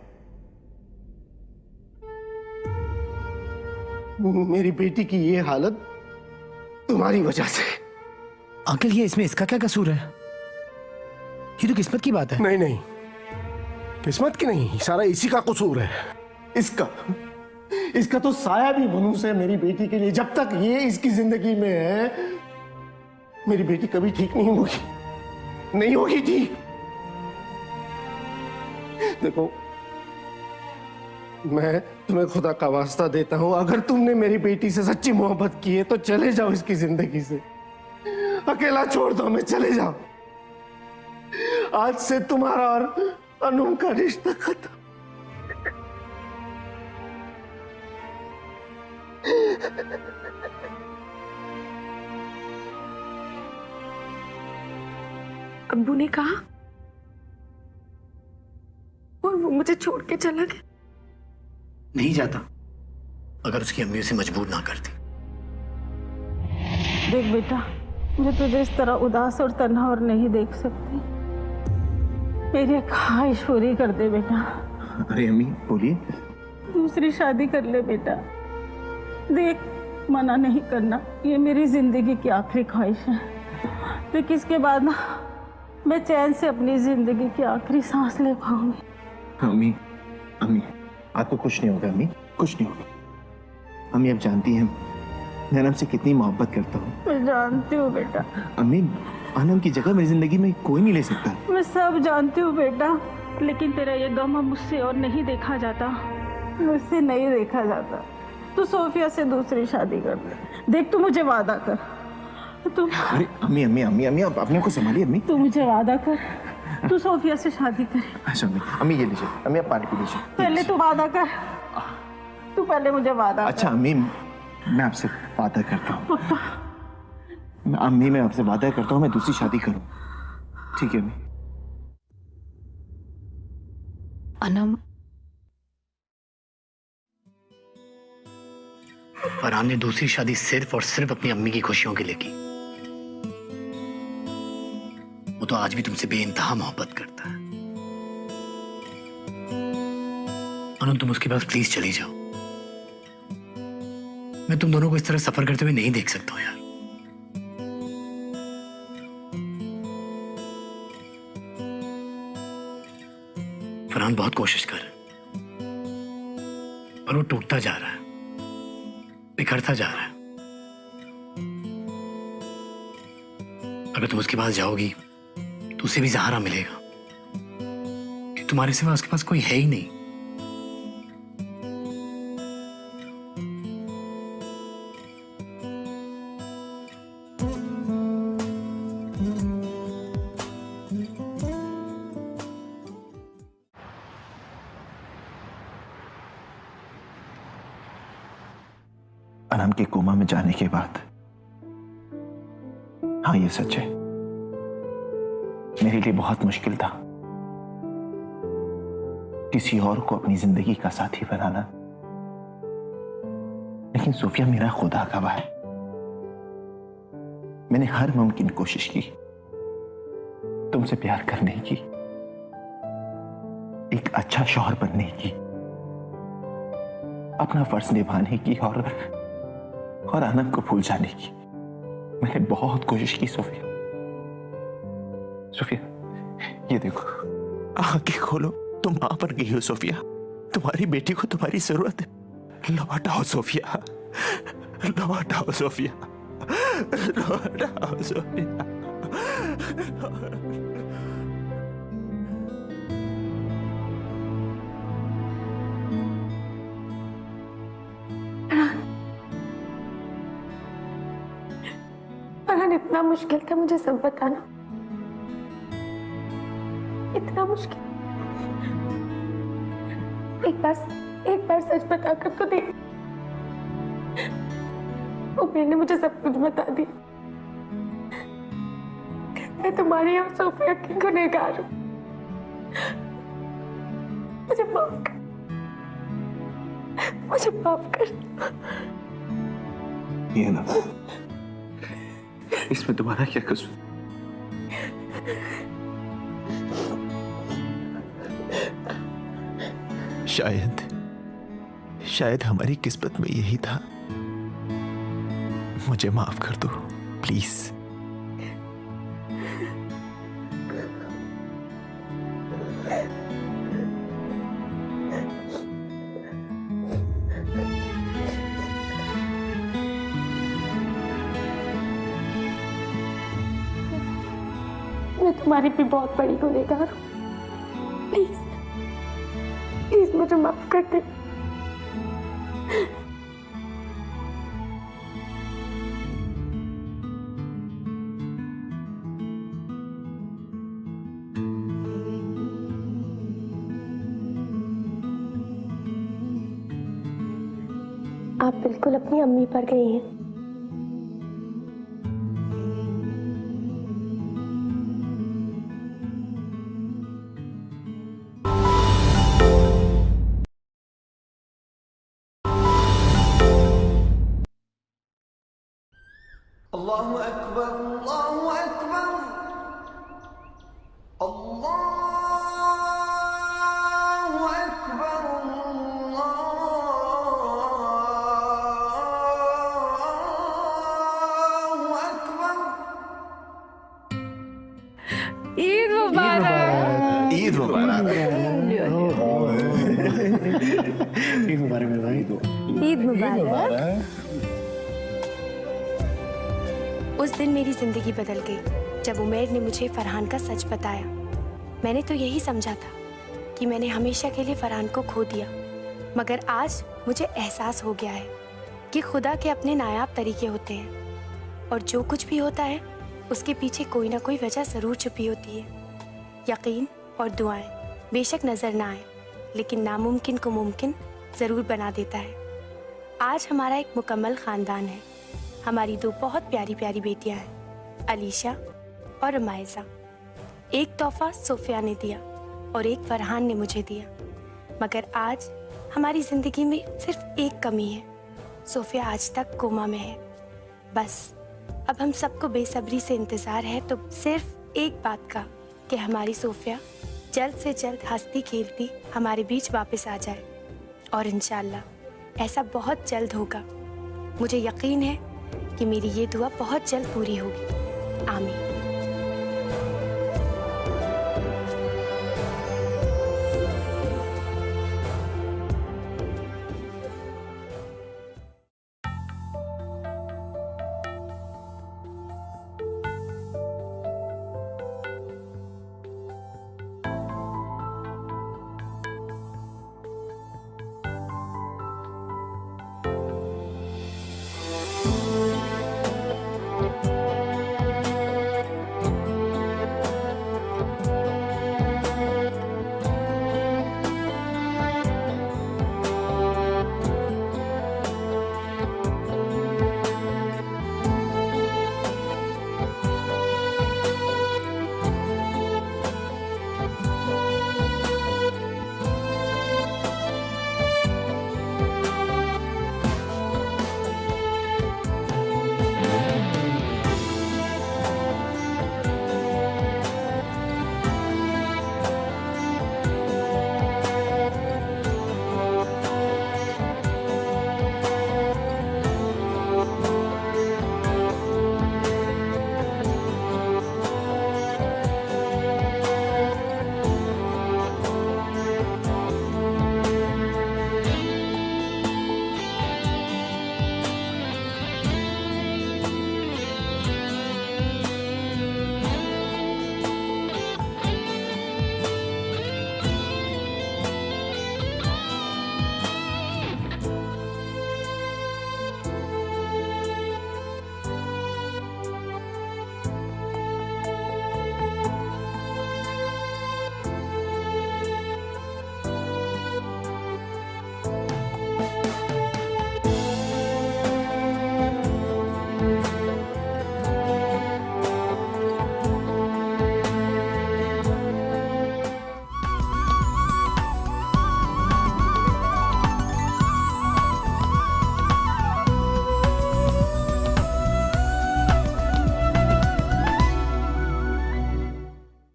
मेरी बेटी की ये हालत तुम्हारी वजह से। अंकल, ये इसमें इसका क्या कसूर है? ये तो किस्मत की बात है। नहीं नहीं, किस्मत की नहीं, सारा इसी का कसूर है। इसका तो साया भी बनूं से मेरी बेटी के लिए। जब तक ये इसकी जिंदगी में है मेरी बेटी कभी ठीक नहीं होगी, नहीं होगी ठीक। देखो, मैं तुम्हें खुदा का वास्ता देता हूं, अगर तुमने मेरी बेटी से सच्ची मोहब्बत की है तो चले जाओ इसकी जिंदगी से, अकेला छोड़ दो हमें, चले जाओ। आज से तुम्हारा और अनुम का रिश्ता खत्म। अब्बू ने कहा और वो मुझे छोड़ के चला गया। नहीं जाता अगर उसकी अम्मी उसे मजबूर ना करती। देख बेटा, मैं तुझे इस तरह उदास और तन्हा और नहीं देख सकती। मेरी एक ख्वाहिश पूरी कर दे बेटा। अरे अम्मी बोलिए। दूसरी शादी कर ले बेटा। देख, मना नहीं करना, ये मेरी जिंदगी की आखिरी ख्वाहिश है। देख, इसके बाद ना मैं चैन से अपनी जिंदगी की आखिरी सांस ले पाऊंगी। अम्मी अम्मी आपको कुछ नहीं होगा अम्मी, कुछ नहीं होगा। अम्मी आप जानती हैं मैं आनम से कितनी मोहब्बत करता हूँ। मैं जानती हूँ बेटा। अम्मी आनम की जगह मेरी जिंदगी में कोई नहीं ले सकता। मैं सब जानती हूँ बेटा, लेकिन तेरा ये गम अब मुझसे और नहीं देखा जाता, मुझसे नहीं देखा जाता। तू सोफिया से दूसरी शादी कर ले। देख, तू मुझे वादा कर। तू अरे अम्मी अम्मी अम्मी अम्मी आप अपने को संभालिए अम्मी। तू मुझे वादा कर, तू सोफिया से शादी करे। अच्छा अम्मी अम्मी ये लीजिए, अम्मी आप पानी पी लीजिए। पहले तू वादा कर, तू पहले मुझे वादा अच्छा अम्मी मैं आपसे वादा करता हूँ। अम्मी मैं आपसे वादा करता हूँ मैं दूसरी शादी करूँ, ठीक है अम्मी? अनम, फरहान ने दूसरी शादी सिर्फ और सिर्फ अपनी अम्मी की खुशियों के लिए की। वो तो आज भी तुमसे बेइंतहा मोहब्बत करता है। अनम तुम उसके पास प्लीज चली जाओ। मैं तुम दोनों को इस तरह सफर करते हुए नहीं देख सकता हूं यार। फरहान बहुत कोशिश कर, पर वो टूटता जा रहा है, बिखरता जा रहा है। अगर तुम उसके पास जाओगी तो उसे भी सहारा मिलेगा कि तुम्हारे सिवा उसके पास कोई है ही नहीं। अनम के कोमा में जाने के बाद हाँ ये सच है, मेरे लिए बहुत मुश्किल था किसी और को अपनी जिंदगी का साथी बनाना, लेकिन सोफिया मेरा खुदा गवाह है। मैंने हर मुमकिन कोशिश की तुमसे प्यार करने की, एक अच्छा शौहर बनने की, अपना फर्ज निभाने की और आनंद को भूल जाने की। मैंने बहुत कोशिश की सोफिया। सोफिया ये देखो, आंखें खोलो, तुम मां बन गई हो सोफिया। तुम्हारी बेटी को तुम्हारी जरूरत है। लौट आओ सोफिया, लौट आओ सोफिया, लौट आओ सोफिया। फरहान इतना मुश्किल था मुझे सब बताना, इतना मुश्किल। एक बार सच बता कर तो देख। उमेर ने मुझे सब कुछ बता दिया। मैं तुम्हारी और सोफिया की गुनहगार हूं। मुझे माफ कर, मुझे माफ कर। ये ना, इसमें तुम्हारा क्या कसूर? शायद हमारी किस्मत में यही था। मुझे माफ कर दो प्लीज। मैं तुम्हारी भी बहुत बड़ी गुनहगार हूं। प्लीज प्लीज मुझे माफ कर दे। आप बिल्कुल अपनी अम्मी पर गई हैं। अल्लाहु अकबर, अल्लाहु अकबर, अल्लाह मुबारक। ईद मुबारक। ईद मुबारक मेरे भाई। ईद मुबारक। उस दिन मेरी जिंदगी बदल गई जब उमेर ने मुझे फरहान का सच बताया। मैंने तो यही समझा था कि मैंने हमेशा के लिए फरहान को खो दिया, मगर आज मुझे एहसास हो गया है कि खुदा के अपने नायाब तरीके होते हैं और जो कुछ भी होता है उसके पीछे कोई ना कोई वजह ज़रूर छुपी होती है। यकीन और दुआएं बेशक नज़र ना आए, लेकिन नामुमकिन को मुमकिन ज़रूर बना देता है। आज हमारा एक मुकम्मल ख़ानदान है। हमारी दो बहुत प्यारी प्यारी बेटियां हैं, अलीशा और रमायजा। एक तोहफा सोफिया ने दिया और एक फरहान ने मुझे दिया, मगर आज हमारी ज़िंदगी में सिर्फ एक कमी है। सोफिया आज तक कोमा में है। बस अब हम सबको बेसब्री से इंतज़ार है तो सिर्फ एक बात का कि हमारी सोफिया जल्द से जल्द हंसती खेलती हमारे बीच वापस आ जाए, और इंशाअल्लाह ऐसा बहुत जल्द होगा। मुझे यकीन है कि मेरी ये दुआ बहुत जल्द पूरी होगी। आमीन।